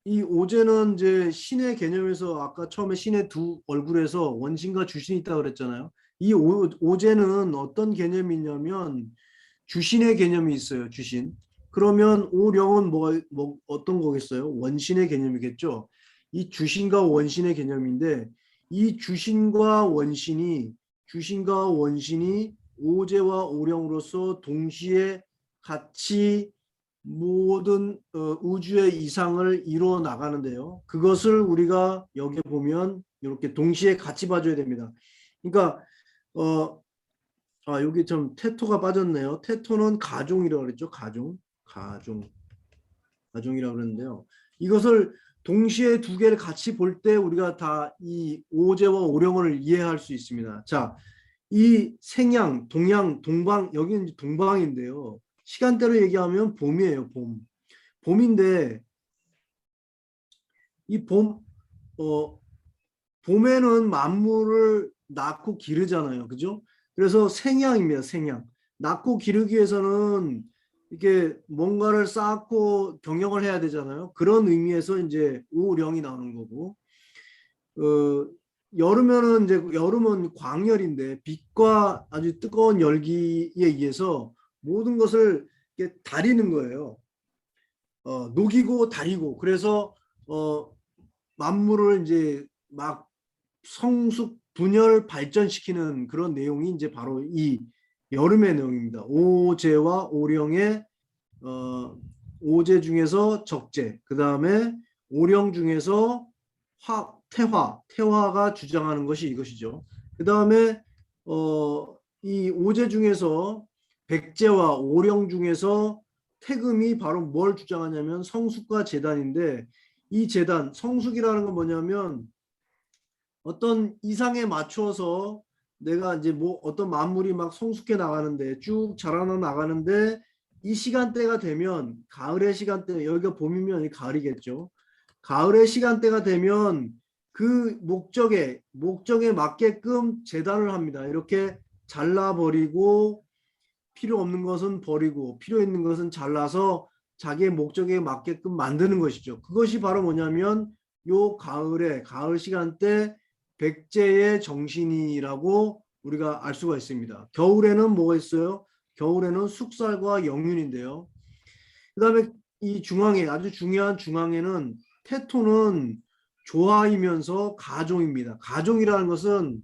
이 오제는 이제 신의 개념에서 아까 처음에 신의 두 얼굴에서 원신과 주신이 있다고 그랬잖아요. 이 오제는 어떤 개념이 있냐면 주신의 개념이 있어요. 주신. 그러면 오령은 어떤 거겠어요? 원신의 개념이겠죠. 이 주신과 원신의 개념인데, 이 주신과 원신이 오제와 오령으로서 동시에 같이 모든 우주의 이상을 이루어 나가는데요. 그것을 우리가 여기 보면 이렇게 동시에 같이 봐줘야 됩니다. 그러니까 여기 좀 태토가 빠졌네요. 태토는 가종이라고 그랬죠. 가종이라고 그랬는데요. 이것을 동시에 두 개를 같이 볼 때 우리가 다 이 오제와 오령을 이해할 수 있습니다. 자, 이 생양, 동양, 동방, 여기는 이제 동방인데요. 시간대로 얘기하면 봄이에요. 봄인데 이 봄에는 만물을 낳고 기르잖아요. 그죠? 그래서 생양입니다. 생양. 낳고 기르기 위해서는 이게 뭔가를 쌓고 경영을 해야 되잖아요. 그런 의미에서 이제 오령이 나오는 거고, 여름은 광열인데 빛과 아주 뜨거운 열기에 의해서 모든 것을 이렇게 다리는 거예요. 녹이고 다리고. 그래서 만물을 이제 막 성숙 분열 발전시키는 그런 내용이 이제 바로 이 여름의 내용입니다. 오제와 오령의 어, 오제 중에서 적재, 그 다음에 오령 중에서 태화가 주장하는 것이 이것이죠. 그 다음에 이 오제 중에서 백제와 오령 중에서 태금이 바로 뭘 주장하냐면 성숙과 제단인데, 이 제단, 성숙이라는 건 뭐냐면 어떤 이상에 맞춰서 내가 이제 뭐 어떤 만물이 막 성숙해 나가는데, 쭉 자라나 나가는데, 이 시간대가 되면, 가을의 시간대, 여기가 봄이면 가을이겠죠. 가을의 시간대가 되면 그 목적에 맞게끔 재단을 합니다. 이렇게 잘라버리고 필요 없는 것은 버리고 필요 있는 것은 잘라서 자기의 목적에 맞게끔 만드는 것이죠. 그것이 바로 뭐냐면 요 가을 시간대 백제의 정신이라고 우리가 알 수가 있습니다. 겨울에는 뭐가 있어요? 겨울에는 숙살과 영윤인데요. 그다음에 이 중앙에, 아주 중요한 중앙에는 태토는 조화이면서 가종입니다. 가종이라는 것은,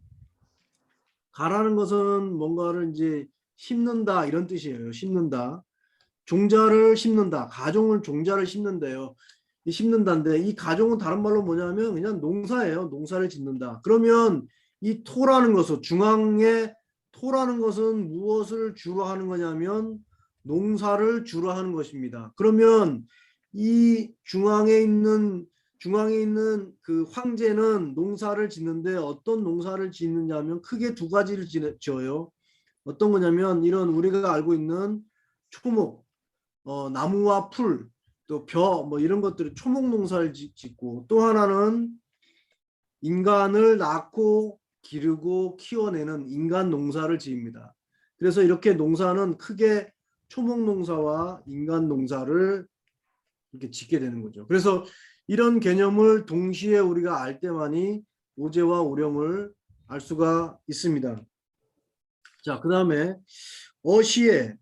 가라는 것은 뭔가를 이제 심는다 이런 뜻이에요. 심는다. 종자를 심는다. 가종을 종자를 심는데요. 이 심는다인데, 이 가종은 다른 말로 뭐냐면 그냥 농사예요. 농사를 짓는다. 그러면 이 토라는 것은, 중앙에 토라는 것은 무엇을 주로 하는 거냐면 농사를 주로 하는 것입니다. 그러면 이 중앙에 있는 그 황제는 농사를 짓는데, 어떤 농사를 짓느냐면 크게 두 가지를 지어요. 어떤 거냐면 이런 우리가 알고 있는 초목, 나무와 풀, 또 벼, 뭐 이런 것들을 초목 농사를 짓고, 또 하나는 인간을 낳고 기르고 키워내는 인간 농사를 지입니다. 그래서 이렇게 농사는 크게 초목 농사와 인간 농사를 이렇게 짓게 되는 거죠. 그래서 이런 개념을 동시에 우리가 알 때만이 오제와 오령을 알 수가 있습니다. 자, 그 다음에 어시에,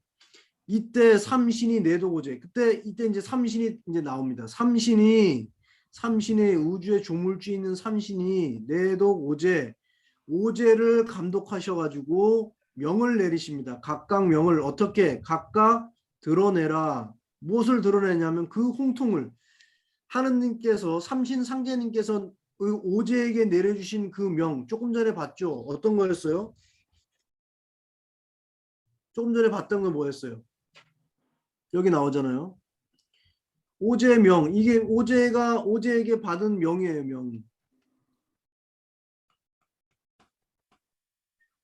이때 삼신이 내도고제, 이때 이제 삼신이 이제 나옵니다. 삼신이 우주의 조물주 있는 삼신이 내도고제, 오제를 감독하셔가지고 명을 내리십니다. 각각 명을 어떻게 각각 드러내라. 무엇을 드러내냐면 그 홍통을, 하느님께서, 삼신상제님께서 오제에게 내려주신 그 명, 조금 전에 봤죠? 어떤 거였어요? 조금 전에 봤던 건 뭐였어요? 여기 나오잖아요. 오제명, 이게 오제에게 받은 명이에요. 명.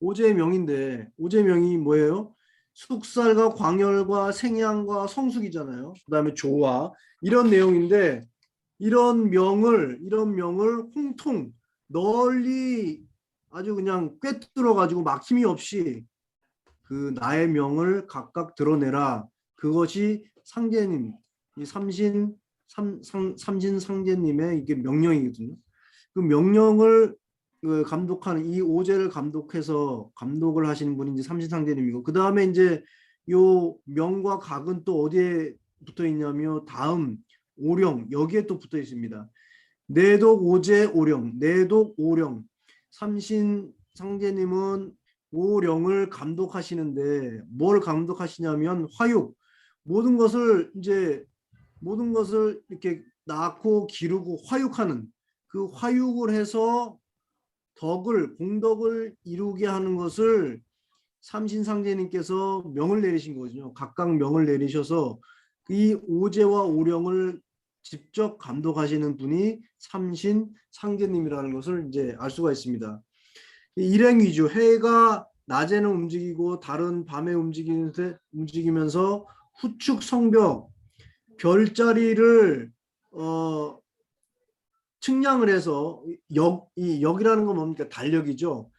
오제의 명인데, 오제명이 뭐예요? 숙살과 광열과 생양과 성숙이잖아요. 그 다음에 조화, 이런 내용인데, 이런 명을 홍통 널리 아주 그냥 꿰뚫어 가지고 막힘이 없이 그 나의 명을 각각 드러내라. 그것이 상제님, 이 삼신 상제님의 이게 명령이거든요. 그 명령을 감독하는, 이 오제를 감독을 하시는 분이 이제 삼신상제님이고, 그 다음에 이제 요 명과 각은 또 어디에 붙어 있냐면 다음 오령, 여기에 또 붙어 있습니다. 내독 오제 오령, 내독 오령. 삼신 상제님은 오령을 감독하시는데, 뭘 감독하시냐면 화육, 모든 것을 이제 모든 것을 이렇게 낳고 기르고 화육하는, 그 화육을 해서 공덕을 이루게 하는 것을 삼신상제님께서 명을 내리신 거죠. 각각 명을 내리셔서 이 오제와 오령을 직접 감독하시는 분이 삼신상제님이라는 것을 이제 알 수가 있습니다. 일행위주, 해가 낮에는 움직이고 다른 밤에 움직이면서 후축 성벽, 별자리를 측량을 해서, 이 역이라는 건 뭡니까? 달력이죠.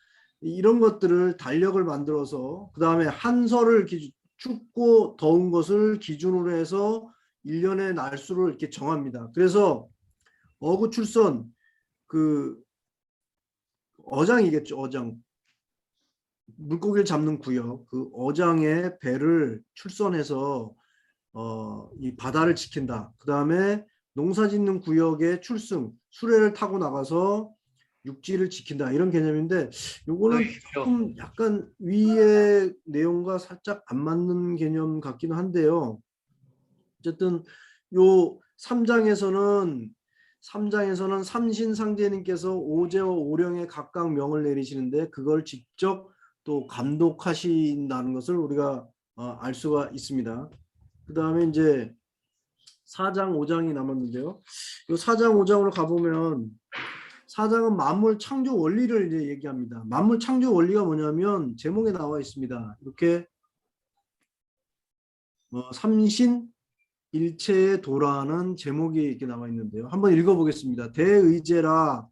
이런 것들을 달력을 만들어서, 그 다음에 한설을 춥고 더운 것을 기준으로 해서 일년의 날수를 이렇게 정합니다. 그래서 어구출선, 그 어장이겠죠. 어장, 물고기를 잡는 구역, 그 어장의 배를 출선해서 이 바다를 지킨다. 그 다음에 농사짓는 구역의 출승, 수레를 타고 나가서 육지를 지킨다. 이런 개념인데, 요거는 조금 약간 위의 내용과 살짝 안 맞는 개념 같기는 한데요. 어쨌든 요 3장에서는 삼신상제님께서 오제와 오령에 각각 명을 내리시는데 그걸 직접 또 감독하신다는 것을 우리가 알 수가 있습니다. 그 다음에 이제 4장 5장이 남았는데요. 요 4장 5장으로 가보면 4장은 만물 창조 원리를 이제 얘기합니다. 만물 창조 원리가 뭐냐면 제목에 나와 있습니다. 이렇게 삼신일체의 도라는 제목이 이렇게 나와 있는데요. 한번 읽어보겠습니다. 대의제라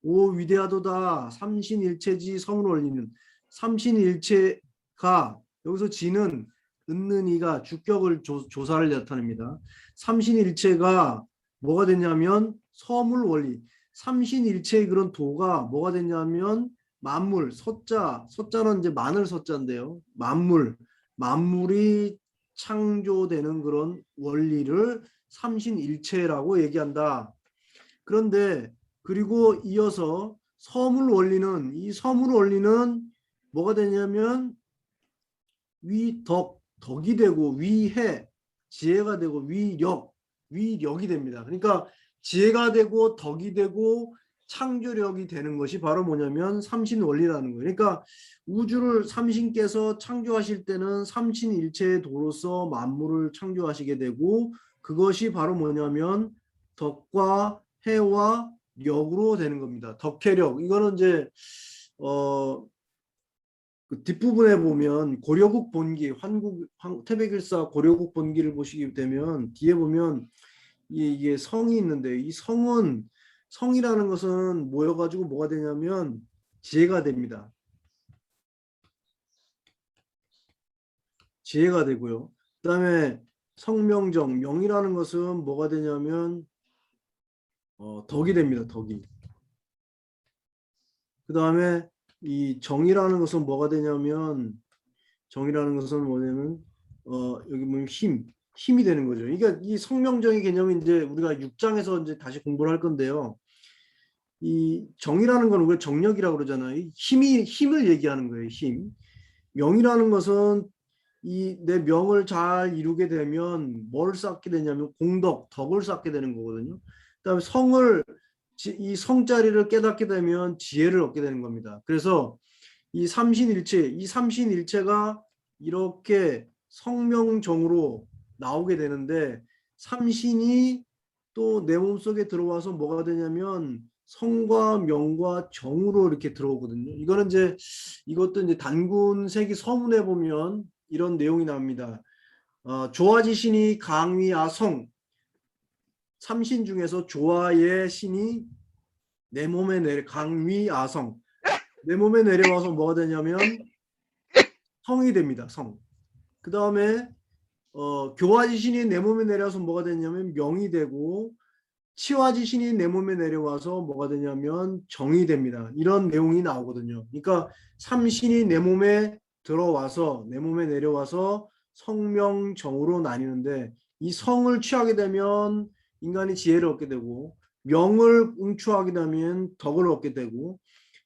오 위대하도다 삼신일체지 성을 올리는 삼신일체가 여기서 지는 은는 이가 주격을 조사를 나타냅니다. 삼신일체가 뭐가 됐냐면 서물 원리 삼신일체의 그런 도가 뭐가 됐냐면 만물 서자는 이제 마늘 서자인데요. 만물이 창조되는 그런 원리를 삼신일체라고 얘기한다. 그런데 그리고 이어서 서물 원리는 뭐가 되냐면 덕이 되고 위해 지혜가 되고 위력이 됩니다. 그러니까 지혜가 되고 덕이 되고 창조력이 되는 것이 바로 뭐냐면 삼신 원리라는 거예요. 그러니까 우주를 삼신께서 창조하실 때는 삼신일체의 도로서 만물을 창조하시게 되고 그것이 바로 뭐냐면 덕과 해와 력으로 되는 겁니다. 덕해력 이거는 이제 그 뒷부분에 보면 고려국 본기 태백일사 고려국 본기를 보시게 되면 뒤에 보면 이게 성이 있는데 이 성이라는 것은 모여가지고 뭐가 되냐면 지혜가 됩니다. 지혜가 되고요. 그 다음에 성명정 명이라는 것은 뭐가 되냐면 덕이 됩니다. 덕이. 그 다음에 이 정이라는 것은 뭐가 되냐면 뭐냐면 여기 보면 힘이 되는 거죠. 그러니까 이 성명정의 개념이 이제 우리가 6장에서 이제 다시 공부를 할 건데요. 이 정이라는 건 우리가 정력이라고 그러잖아요. 힘을 얘기하는 거예요. 힘. 명이라는 것은 이 내 명을 잘 이루게 되면 뭘 쌓게 되냐면 덕을 쌓게 되는 거거든요. 그다음에 이 성자리를 깨닫게 되면 지혜를 얻게 되는 겁니다. 그래서 이 삼신일체가 이렇게 성명정으로 나오게 되는데 삼신이 또 내 몸속에 들어와서 뭐가 되냐면 성과 명과 정으로 이렇게 들어오거든요. 이것도 이제 단군세기 서문에 보면 이런 내용이 나옵니다. 조화지 신이 강위아 성 삼신 중에서 조화의 신이 내 몸에 강위아성 내 몸에 내려와서 뭐가 되냐면 성이 됩니다. 성. 그 다음에 교화지신이 내 몸에 내려와서 뭐가 되냐면 명이 되고 치화지신이 내 몸에 내려와서 뭐가 되냐면 정이 됩니다. 이런 내용이 나오거든요. 그러니까 삼신이 내 몸에 내려와서 성명정으로 나뉘는데 이 성을 취하게 되면 인간이 지혜를 얻게 되고 명을 응취하게 되면 덕을 얻게 되고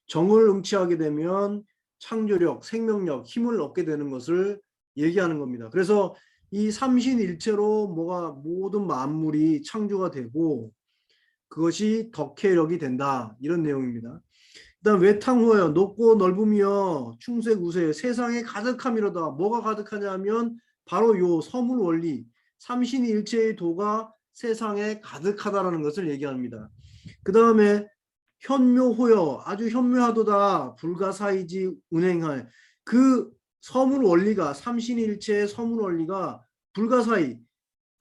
정을 응취하게 되면 창조력, 생명력, 힘을 얻게 되는 것을 얘기하는 겁니다. 그래서 이 삼신일체로 모든 만물이 창조가 되고 그것이 덕해력이 된다. 이런 내용입니다. 그다음 외탕후여 높고 넓으며 충색우세 세상에 가득함이로다. 뭐가 가득하냐면 바로 요 서물 원리 삼신일체의 도가 세상에 가득하다라는 것을 얘기합니다. 그 다음에 현묘호여 아주 현묘하도다 불가사의지 운행할 그 서물 원리가 삼신일체의 서물 원리가 불가사의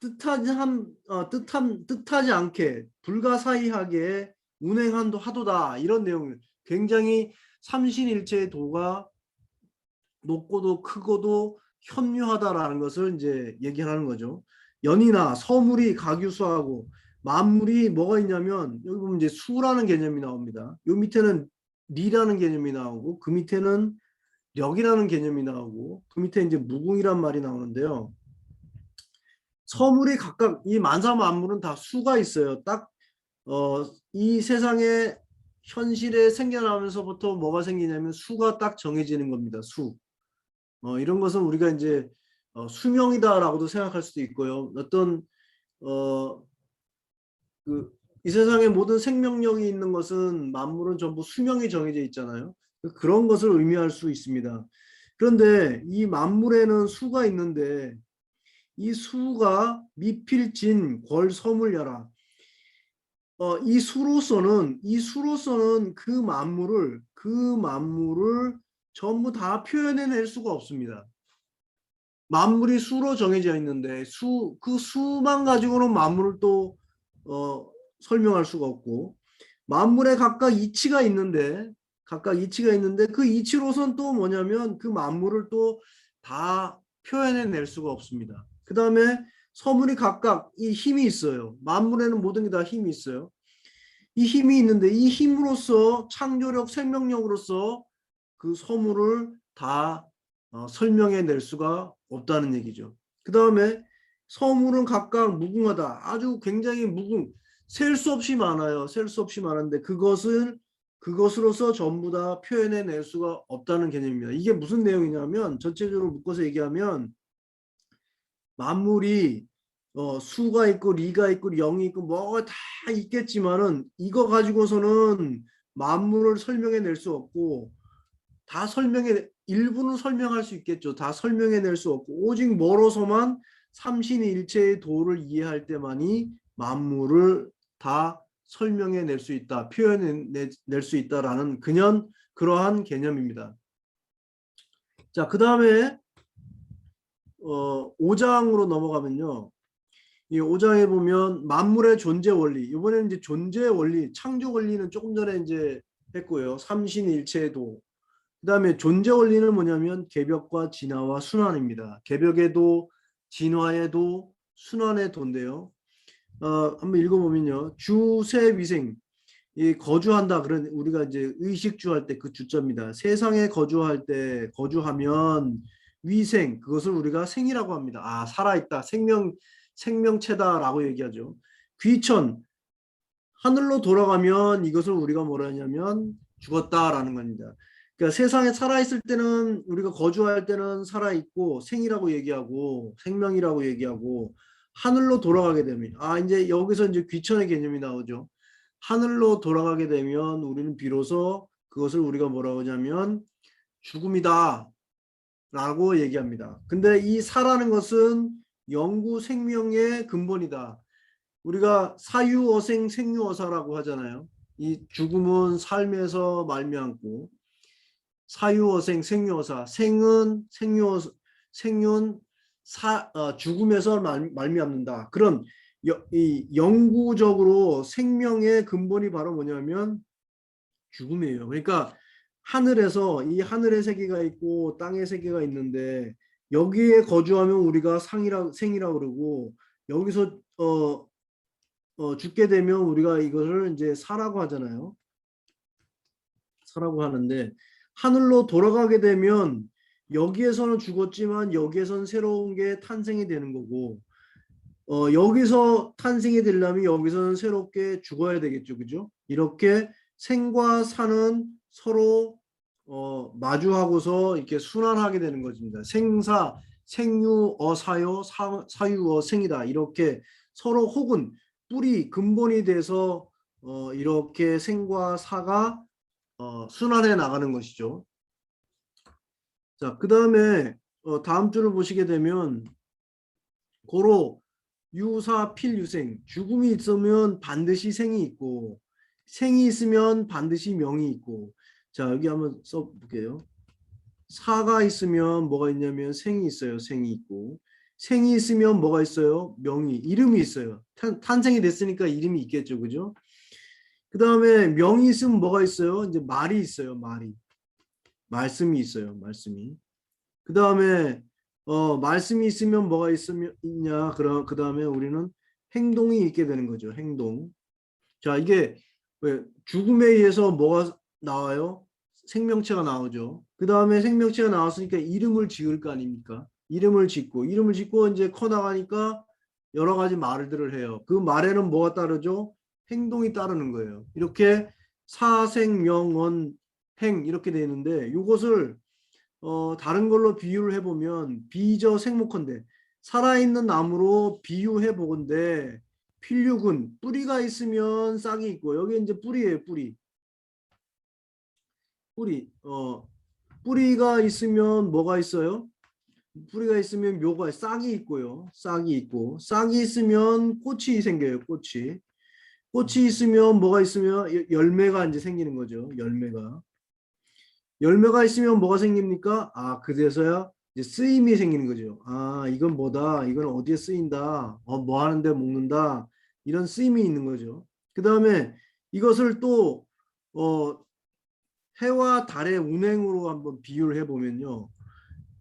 뜻하지 않게 불가사의하게 운행한도 하도다 이런 내용을 굉장히 삼신일체의 도가 높고도 크고도 현묘하다라는 것을 이제 얘기하는 거죠. 연이나 서물이 가규수하고 만물이 뭐가 있냐면 여기 보면 이제 수라는 개념이 나옵니다. 요 밑에는 리라는 개념이 나오고 그 밑에는 력이라는 개념이 나오고 그 밑에 이제 무궁이란 말이 나오는데요. 서물이 각각 이 만사 만물은 다 수가 있어요. 이 세상에 현실에 생겨나면서부터 뭐가 생기냐면 수가 딱 정해지는 겁니다. 수. 이런 것은 우리가 이제 수명이다라고도 생각할 수도 있고요. 어떤 이 세상의 모든 생명력이 있는 것은 만물은 전부 수명이 정해져 있잖아요. 그런 것을 의미할 수 있습니다. 그런데 이 만물에는 수가 있는데 이 수가 미필진 궐서물려라. 이 수로서는 그 만물을 전부 다 표현해낼 수가 없습니다. 만물이 수로 정해져 있는데 그 수만 가지고는 만물을 또 설명할 수가 없고, 만물에 각각 이치가 있는데 그 이치로선 또 뭐냐면 그 만물을 또 다 표현해낼 수가 없습니다. 그 다음에 서물이 각각 이 힘이 있어요. 만물에는 모든 게 다 힘이 있어요. 이 힘이 있는데 이 힘으로써 창조력, 생명력으로서 그 서물을 다 설명해낼 수가 없다는 얘기죠. 그 다음에 서물은 각각 무궁하다. 아주 굉장히 셀 수 없이 많아요. 셀 수 없이 많은데 그것으로서 전부 다 표현해낼 수가 없다는 개념입니다. 이게 무슨 내용이냐면, 전체적으로 묶어서 얘기하면 만물이 수가 있고 리가 있고 영이 있고 뭐가 다 있겠지만은 이거 가지고서는 만물을 설명해낼 수 없고, 일부는 설명할 수 있겠죠. 다 설명해낼 수 없고, 오직 뭐로서만 삼신일체의 도를 이해할 때만이 만물을 다 설명해낼 수 있다, 표현해낼 수 있다라는 그러한 개념입니다. 자, 그 다음에 5장으로 넘어가면요. 이 5장에 보면 만물의 존재 원리, 이번에는 이제 존재 원리, 창조 원리는 조금 전에 이제 했고요. 삼신일체의 도. 그 다음에 존재 원리는 뭐냐면 개벽과 진화와 순환입니다. 개벽에도, 진화에도, 순환의 도인데요. 한번 읽어보면요. 주세위생, 이 거주한다. 그런 우리가 이제 의식주할 때 그 주자입니다. 세상에 거주하면 위생, 그것을 우리가 생이라고 합니다. 살아있다, 생명체다라고 얘기하죠. 귀천, 하늘로 돌아가면 이것을 우리가 뭐라 하냐면 죽었다라는 겁니다. 그러니까 세상에 살아있을 때는, 우리가 거주할 때는 살아있고 생이라고 얘기하고 생명이라고 얘기하고, 하늘로 돌아가게 되면 이제 여기서 이제 귀천의 개념이 나오죠. 하늘로 돌아가게 되면 우리는 비로소 그것을 우리가 뭐라고 하냐면 죽음이다 라고 얘기합니다. 근데 이 사라는 것은 영구 생명의 근본이다. 우리가 사유어생 생유어사라고 하잖아요. 이 죽음은 삶에서 말미암고, 사유어생 생유어사, 생윤 죽음에서 말미암는다. 그런 이 영구적으로 생명의 근본이 바로 뭐냐면 죽음이에요. 그러니까 이 하늘의 세계가 있고 땅의 세계가 있는데, 여기에 거주하면 우리가 생이라 그러고, 여기서 죽게 되면 우리가 이것을 이제 사라고 하잖아요. 사라고 하는데, 하늘로 돌아가게 되면 여기에서는 죽었지만 여기에서는 새로운 게 탄생이 되는 거고, 여기서 탄생이 되려면 여기서는 새롭게 죽어야 되겠죠. 그죠? 이렇게 생과 사는 서로 마주하고서 이렇게 순환하게 되는 것입니다. 생유어사요, 사유어생이다. 이렇게 서로, 혹은 뿌리, 근본이 돼서 이렇게 생과 사가 순환해 나가는 것이죠. 자, 그 다음에 다음 줄을 보시게 되면 고로 유사필유생, 죽음이 있으면 반드시 생이 있고, 생이 있으면 반드시 명이 있고. 자, 여기 한번 써볼게요. 사가 있으면 뭐가 있냐면 생이 있어요. 생이 있고, 생이 있으면 뭐가 있어요? 이름이 있어요. 탄생이 됐으니까 이름이 있겠죠. 그죠? 그 다음에 명이 있으면 뭐가 있어요? 이제 말이 있어요. 말씀이 있어요. 말씀이. 그 다음에 말씀이 있으면 뭐가 있냐? 그 다음에 우리는 행동이 있게 되는 거죠. 행동. 자, 이게 왜 죽음에 의해서 뭐가 나와요? 생명체가 나오죠. 그 다음에 생명체가 나왔으니까 이름을 지을 거 아닙니까? 이름을 짓고 이제 커나가니까 여러 가지 말들을 해요. 그 말에는 뭐가 따르죠? 행동이 따르는 거예요. 이렇게 사생명언 행 이렇게 되는데, 이것을 다른 걸로 비유를 해보면 비저 생목헌데 살아있는 나무로 비유해 보건대 필육은 뿌리가 있으면 싹이 있고 여기 이제 뿌리예요. 뿌리가 있으면 뭐가 있어요? 뿌리가 있으면 묘가 싹이 있고요. 싹이 있고 싹이 있으면 꽃이 생겨요. 꽃이 있으면 뭐가 있으면 열매가 이제 생기는 거죠. 열매가 있으면 뭐가 생깁니까? 아, 그제서야 이제 쓰임이 생기는 거죠. 아, 이건 뭐다. 이건 어디에 쓰인다. 뭐 하는데 먹는다. 이런 쓰임이 있는 거죠. 그 다음에 이것을 또 어, 해와 달의 운행으로 한번 비유를 해보면요.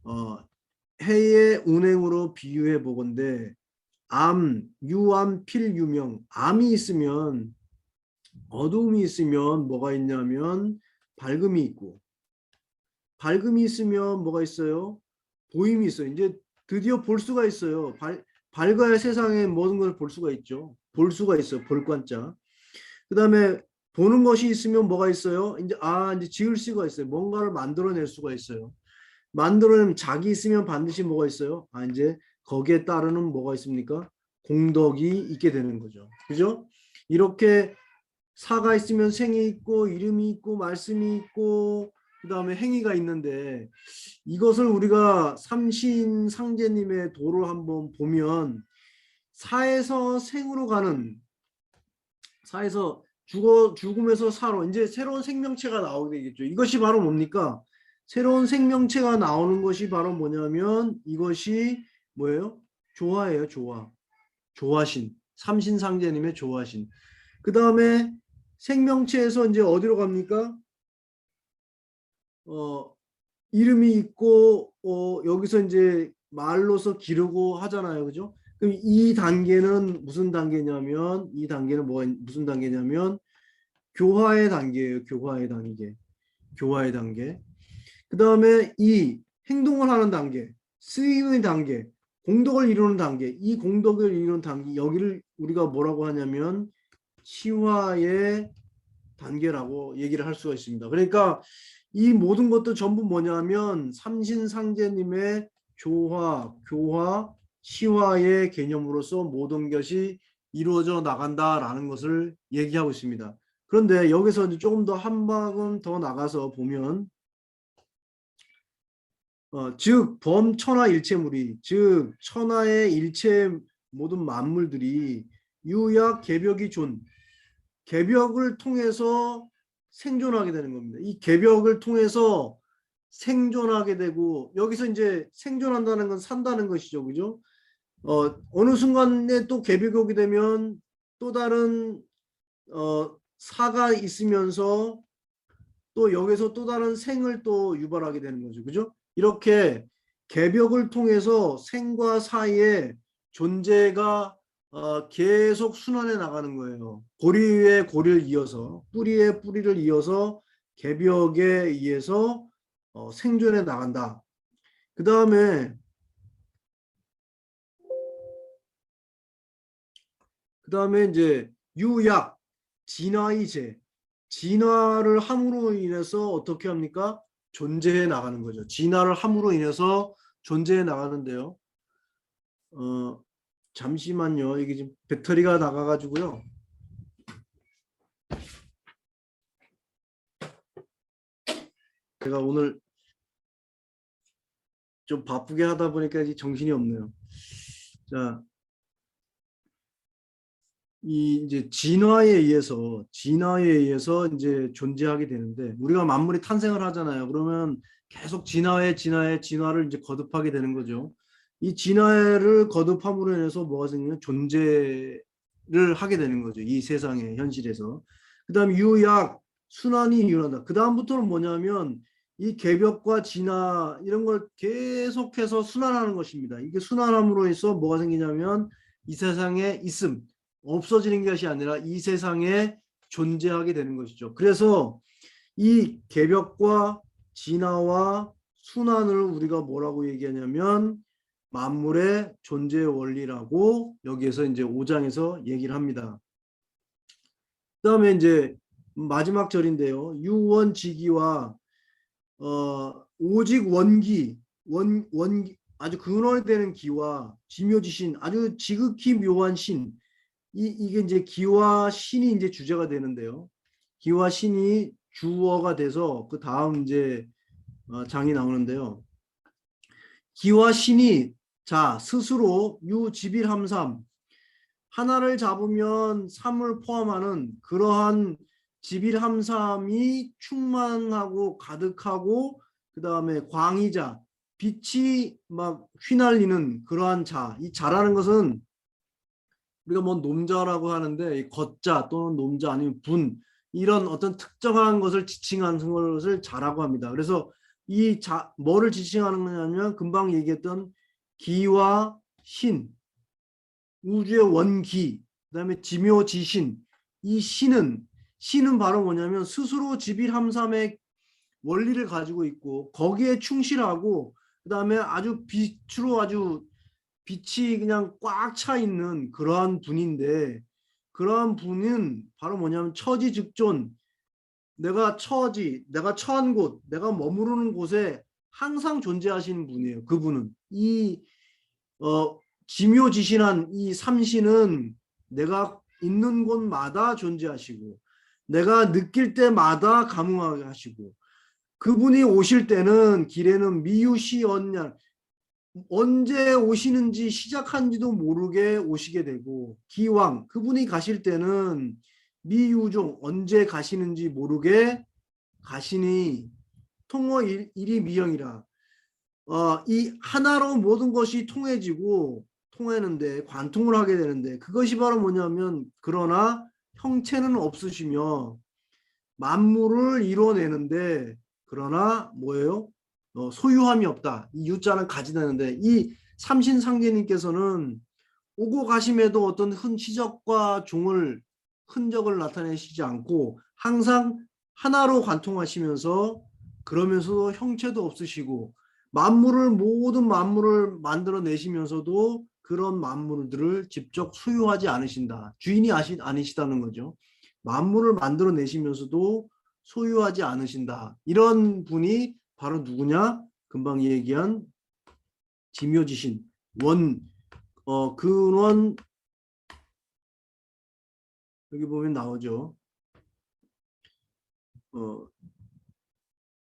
어, 해의 운행으로 비유해 보건대 유암, 필유명. 암이 있으면 어두움이 있으면 뭐가 있냐면 밝음이 있고 밝음이 있으면 뭐가 있어요? 보임이 있어요. 이제 드디어 볼 수가 있어요. 밝아야 세상의 모든 걸 볼 수가 있죠. 볼 수가 있어요. 볼관자. 그 다음에 보는 것이 있으면 뭐가 있어요? 이제 지을 수가 있어요. 뭔가를 만들어낼 수가 있어요. 만들어내면 작이 있으면 반드시 뭐가 있어요? 이제 거기에 따르는 뭐가 있습니까? 공덕이 있게 되는 거죠. 그죠? 이렇게 사가 있으면 생이 있고 이름이 있고 말씀이 있고 그다음에 행위가 있는데 이것을 우리가 삼신상제님의 도를 한번 보면 사에서 생으로 가는 사에서 죽음에서 사로 이제 새로운 생명체가 나오게 되겠죠. 이것이 바로 뭡니까? 새로운 생명체가 나오는 것이 바로 뭐냐면 이것이 뭐예요? 조화예요. 조화신. 삼신상제님의 조화신. 그 다음에 생명체에서 이제 어디로 갑니까? 어, 이름이 있고 여기서 이제 말로서 기르고 하잖아요. 그죠? 그럼 이 단계는 무슨 단계냐면 이 단계는 무슨 단계냐면 교화의 단계예요. 교화의 단계. 그다음에 이 행동을 하는 단계, 쓰임의 단계, 공덕을 이루는 단계. 이 공덕을 이루는 단계 여기를 우리가 뭐라고 하냐면 치화의 단계라고 얘기를 할 수가 있습니다. 그러니까 이 모든 것도 전부 뭐냐면 삼신상제님의 조화, 교화, 시화의 개념으로서 모든 것이 이루어져 나간다라는 것을 얘기하고 있습니다. 그런데 여기서 이제 조금 더 한 방울 더 나가서 보면 즉 범천하일체물이 즉 천하의 일체 모든 만물들이 유약 개벽이 개벽을 통해서 생존하게 되는 겁니다. 이 개벽을 통해서 생존하게 되고 여기서 이제 생존한다는 건 산다는 것이죠. 그죠? 어느 순간에 또 개벽이 오게 되면 또 다른 사가 있으면서 또 여기서 또 다른 생을 또 유발하게 되는 거죠. 그죠? 이렇게 개벽을 통해서 생과 사의 존재가 계속 순환해 나가는 거예요. 고리 위에 고리를 이어서 뿌리에 뿌리를 이어서 개벽에 의해서 생존해 나간다. 그 다음에 이제 유약 진화이제 진화를 함으로 인해서 어떻게 합니까? 존재해 나가는 거죠. 진화를 함으로 인해서 존재해 나가는데요. 잠시만요. 이게 지금 배터리가 나가가지고요. 제가 오늘 좀 바쁘게 하다 보니까 정신이 없네요. 자, 이제 진화에 의해서 이제 존재하게 되는데 우리가 만물이 탄생을 하잖아요. 그러면 계속 진화를 이제 거듭하게 되는 거죠. 이 진화를 거듭함으로 인해서 뭐가 생기면 존재를 하게 되는 거죠. 이 세상의 현실에서. 그다음 유약 순환이 일어난다. 그다음부터는 뭐냐면 이 개벽과 진화 이런 걸 계속해서 순환하는 것입니다. 이게 순환함으로 해서 뭐가 생기냐면 이 세상에 있음 없어지는 것이 아니라 이 세상에 존재하게 되는 것이죠. 그래서 이 개벽과 진화와 순환을 우리가 뭐라고 얘기하냐면 만물의 존재 원리라고 여기에서 이제 5장에서 얘기를 합니다. 그다음에 이제 마지막 절인데요. 유원지기와 오직 원기, 원기 아주 근원이 되는 기와 지묘지신 아주 지극히 묘한 신 이게 이제 기와 신이 이제 주제가 되는데요. 기와 신이 주어가 돼서 그 다음 이제 장이 나오는데요. 기와 신이 자 스스로 유지빌함삼 하나를 잡으면 삼을 포함하는 그러한 지빌함삼이 충만하고 가득하고 그 다음에 광이자 빛이 막 휘날리는 그러한 자. 이 자라는 것은 우리가 뭐 놈자라고 하는데 이 걷자 또는 놈자 아니면 분 이런 어떤 특정한 것을 지칭하는 것을 자라고 합니다. 그래서 이 자 뭐를 지칭하는 거냐면 금방 얘기했던 기와 신, 우주의 원기, 그다음에 지묘지신. 이 신은 바로 뭐냐면 스스로 지빌함삼의 원리를 가지고 있고 거기에 충실하고 그다음에 아주 빛으로 아주 빛이 그냥 꽉 차 있는 그러한 분인데 그러한 분은 바로 뭐냐면 처지즉존 내가 처한 곳, 내가 머무르는 곳에 항상 존재하시는 분이에요. 그분은 이 지묘지신한 이 삼신은 내가 있는 곳마다 존재하시고 내가 느낄 때마다 감응하게 하시고 그분이 오실 때는 길에는 미유시언냐 언제 오시는지 시작한지도 모르게 오시게 되고 기왕 그분이 가실 때는 미유종 언제 가시는지 모르게 가시니 통어 일이 미영이라 이 하나로 모든 것이 통해지고 통하는데 관통을 하게 되는데 그것이 바로 뭐냐면 그러나 형체는 없으시며 만물을 이뤄내는데 그러나 뭐예요? 소유함이 없다. 이 유자는 가지다는데 이 삼신상제님께서는 오고 가심에도 어떤 시적과 흔적을 나타내시지 않고 항상 하나로 관통하시면서 그러면서도 형체도 없으시고 모든 만물을 만들어내시면서도 그런 만물들을 직접 소유하지 않으신다. 주인이 아니시다는 거죠. 만물을 만들어내시면서도 소유하지 않으신다. 이런 분이 바로 누구냐? 금방 얘기한 지묘지신 근원 여기 보면 나오죠.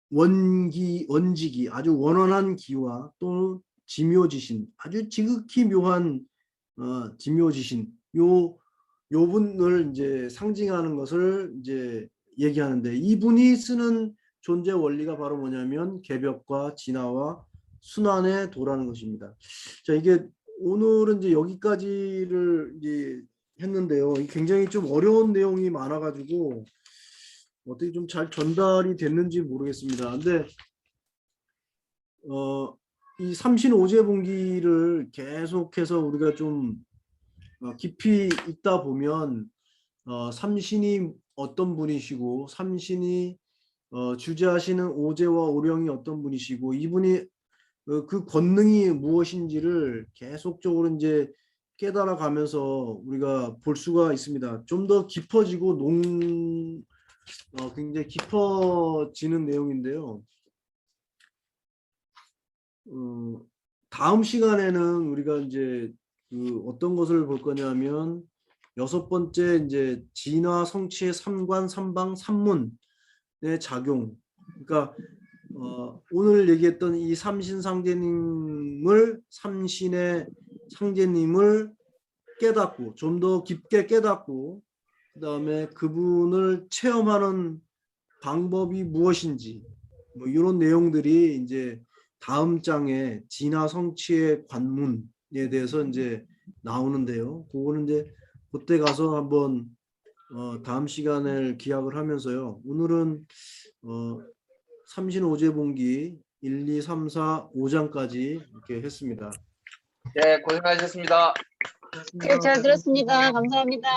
원지기 아주 원원한 기와 또 지묘지신 아주 지극히 묘한 지묘지신 요 분을 이제 상징하는 것을 이제 얘기하는데 이분이 쓰는 존재 원리가 바로 뭐냐면 개벽과 진화와 순환의 도라는 것입니다. 자 이게 오늘은 이제 여기까지를 이제 했는데요. 굉장히 좀 어려운 내용이 많아가지고 어떻게 좀 잘 전달이 됐는지 모르겠습니다. 근데 이 삼신오제분기를 계속해서 우리가 좀 깊이 있다 보면 삼신이 어떤 분이시고 삼신이 주재하시는 오제와 오령이 어떤 분이시고 이분이 그 권능이 무엇인지를 계속적으로 이제 깨달아 가면서 우리가 볼 수가 있습니다. 좀 더 깊어지고 굉장히 깊어지는 내용인데요. 다음 시간에는 우리가 이제 어떤 것을 볼 거냐면 6번째 이제 진화 성취의 삼관 삼방 삼문의 작용. 그러니까 오늘 얘기했던 이 삼신의 상제님을 깨닫고 좀 더 깊게 깨닫고 그 다음에 그분을 체험하는 방법이 무엇인지 뭐 이런 내용들이 이제 다음 장에 진화 성취의 관문에 대해서 이제 나오는데요. 그거는 이제 그때 가서 한번 다음 시간을 기약을 하면서요. 오늘은 삼신오제분기 1, 2, 3, 4, 5장까지 이렇게 했습니다.
네, 고생하셨습니다.
네, 잘 들었습니다. 감사합니다.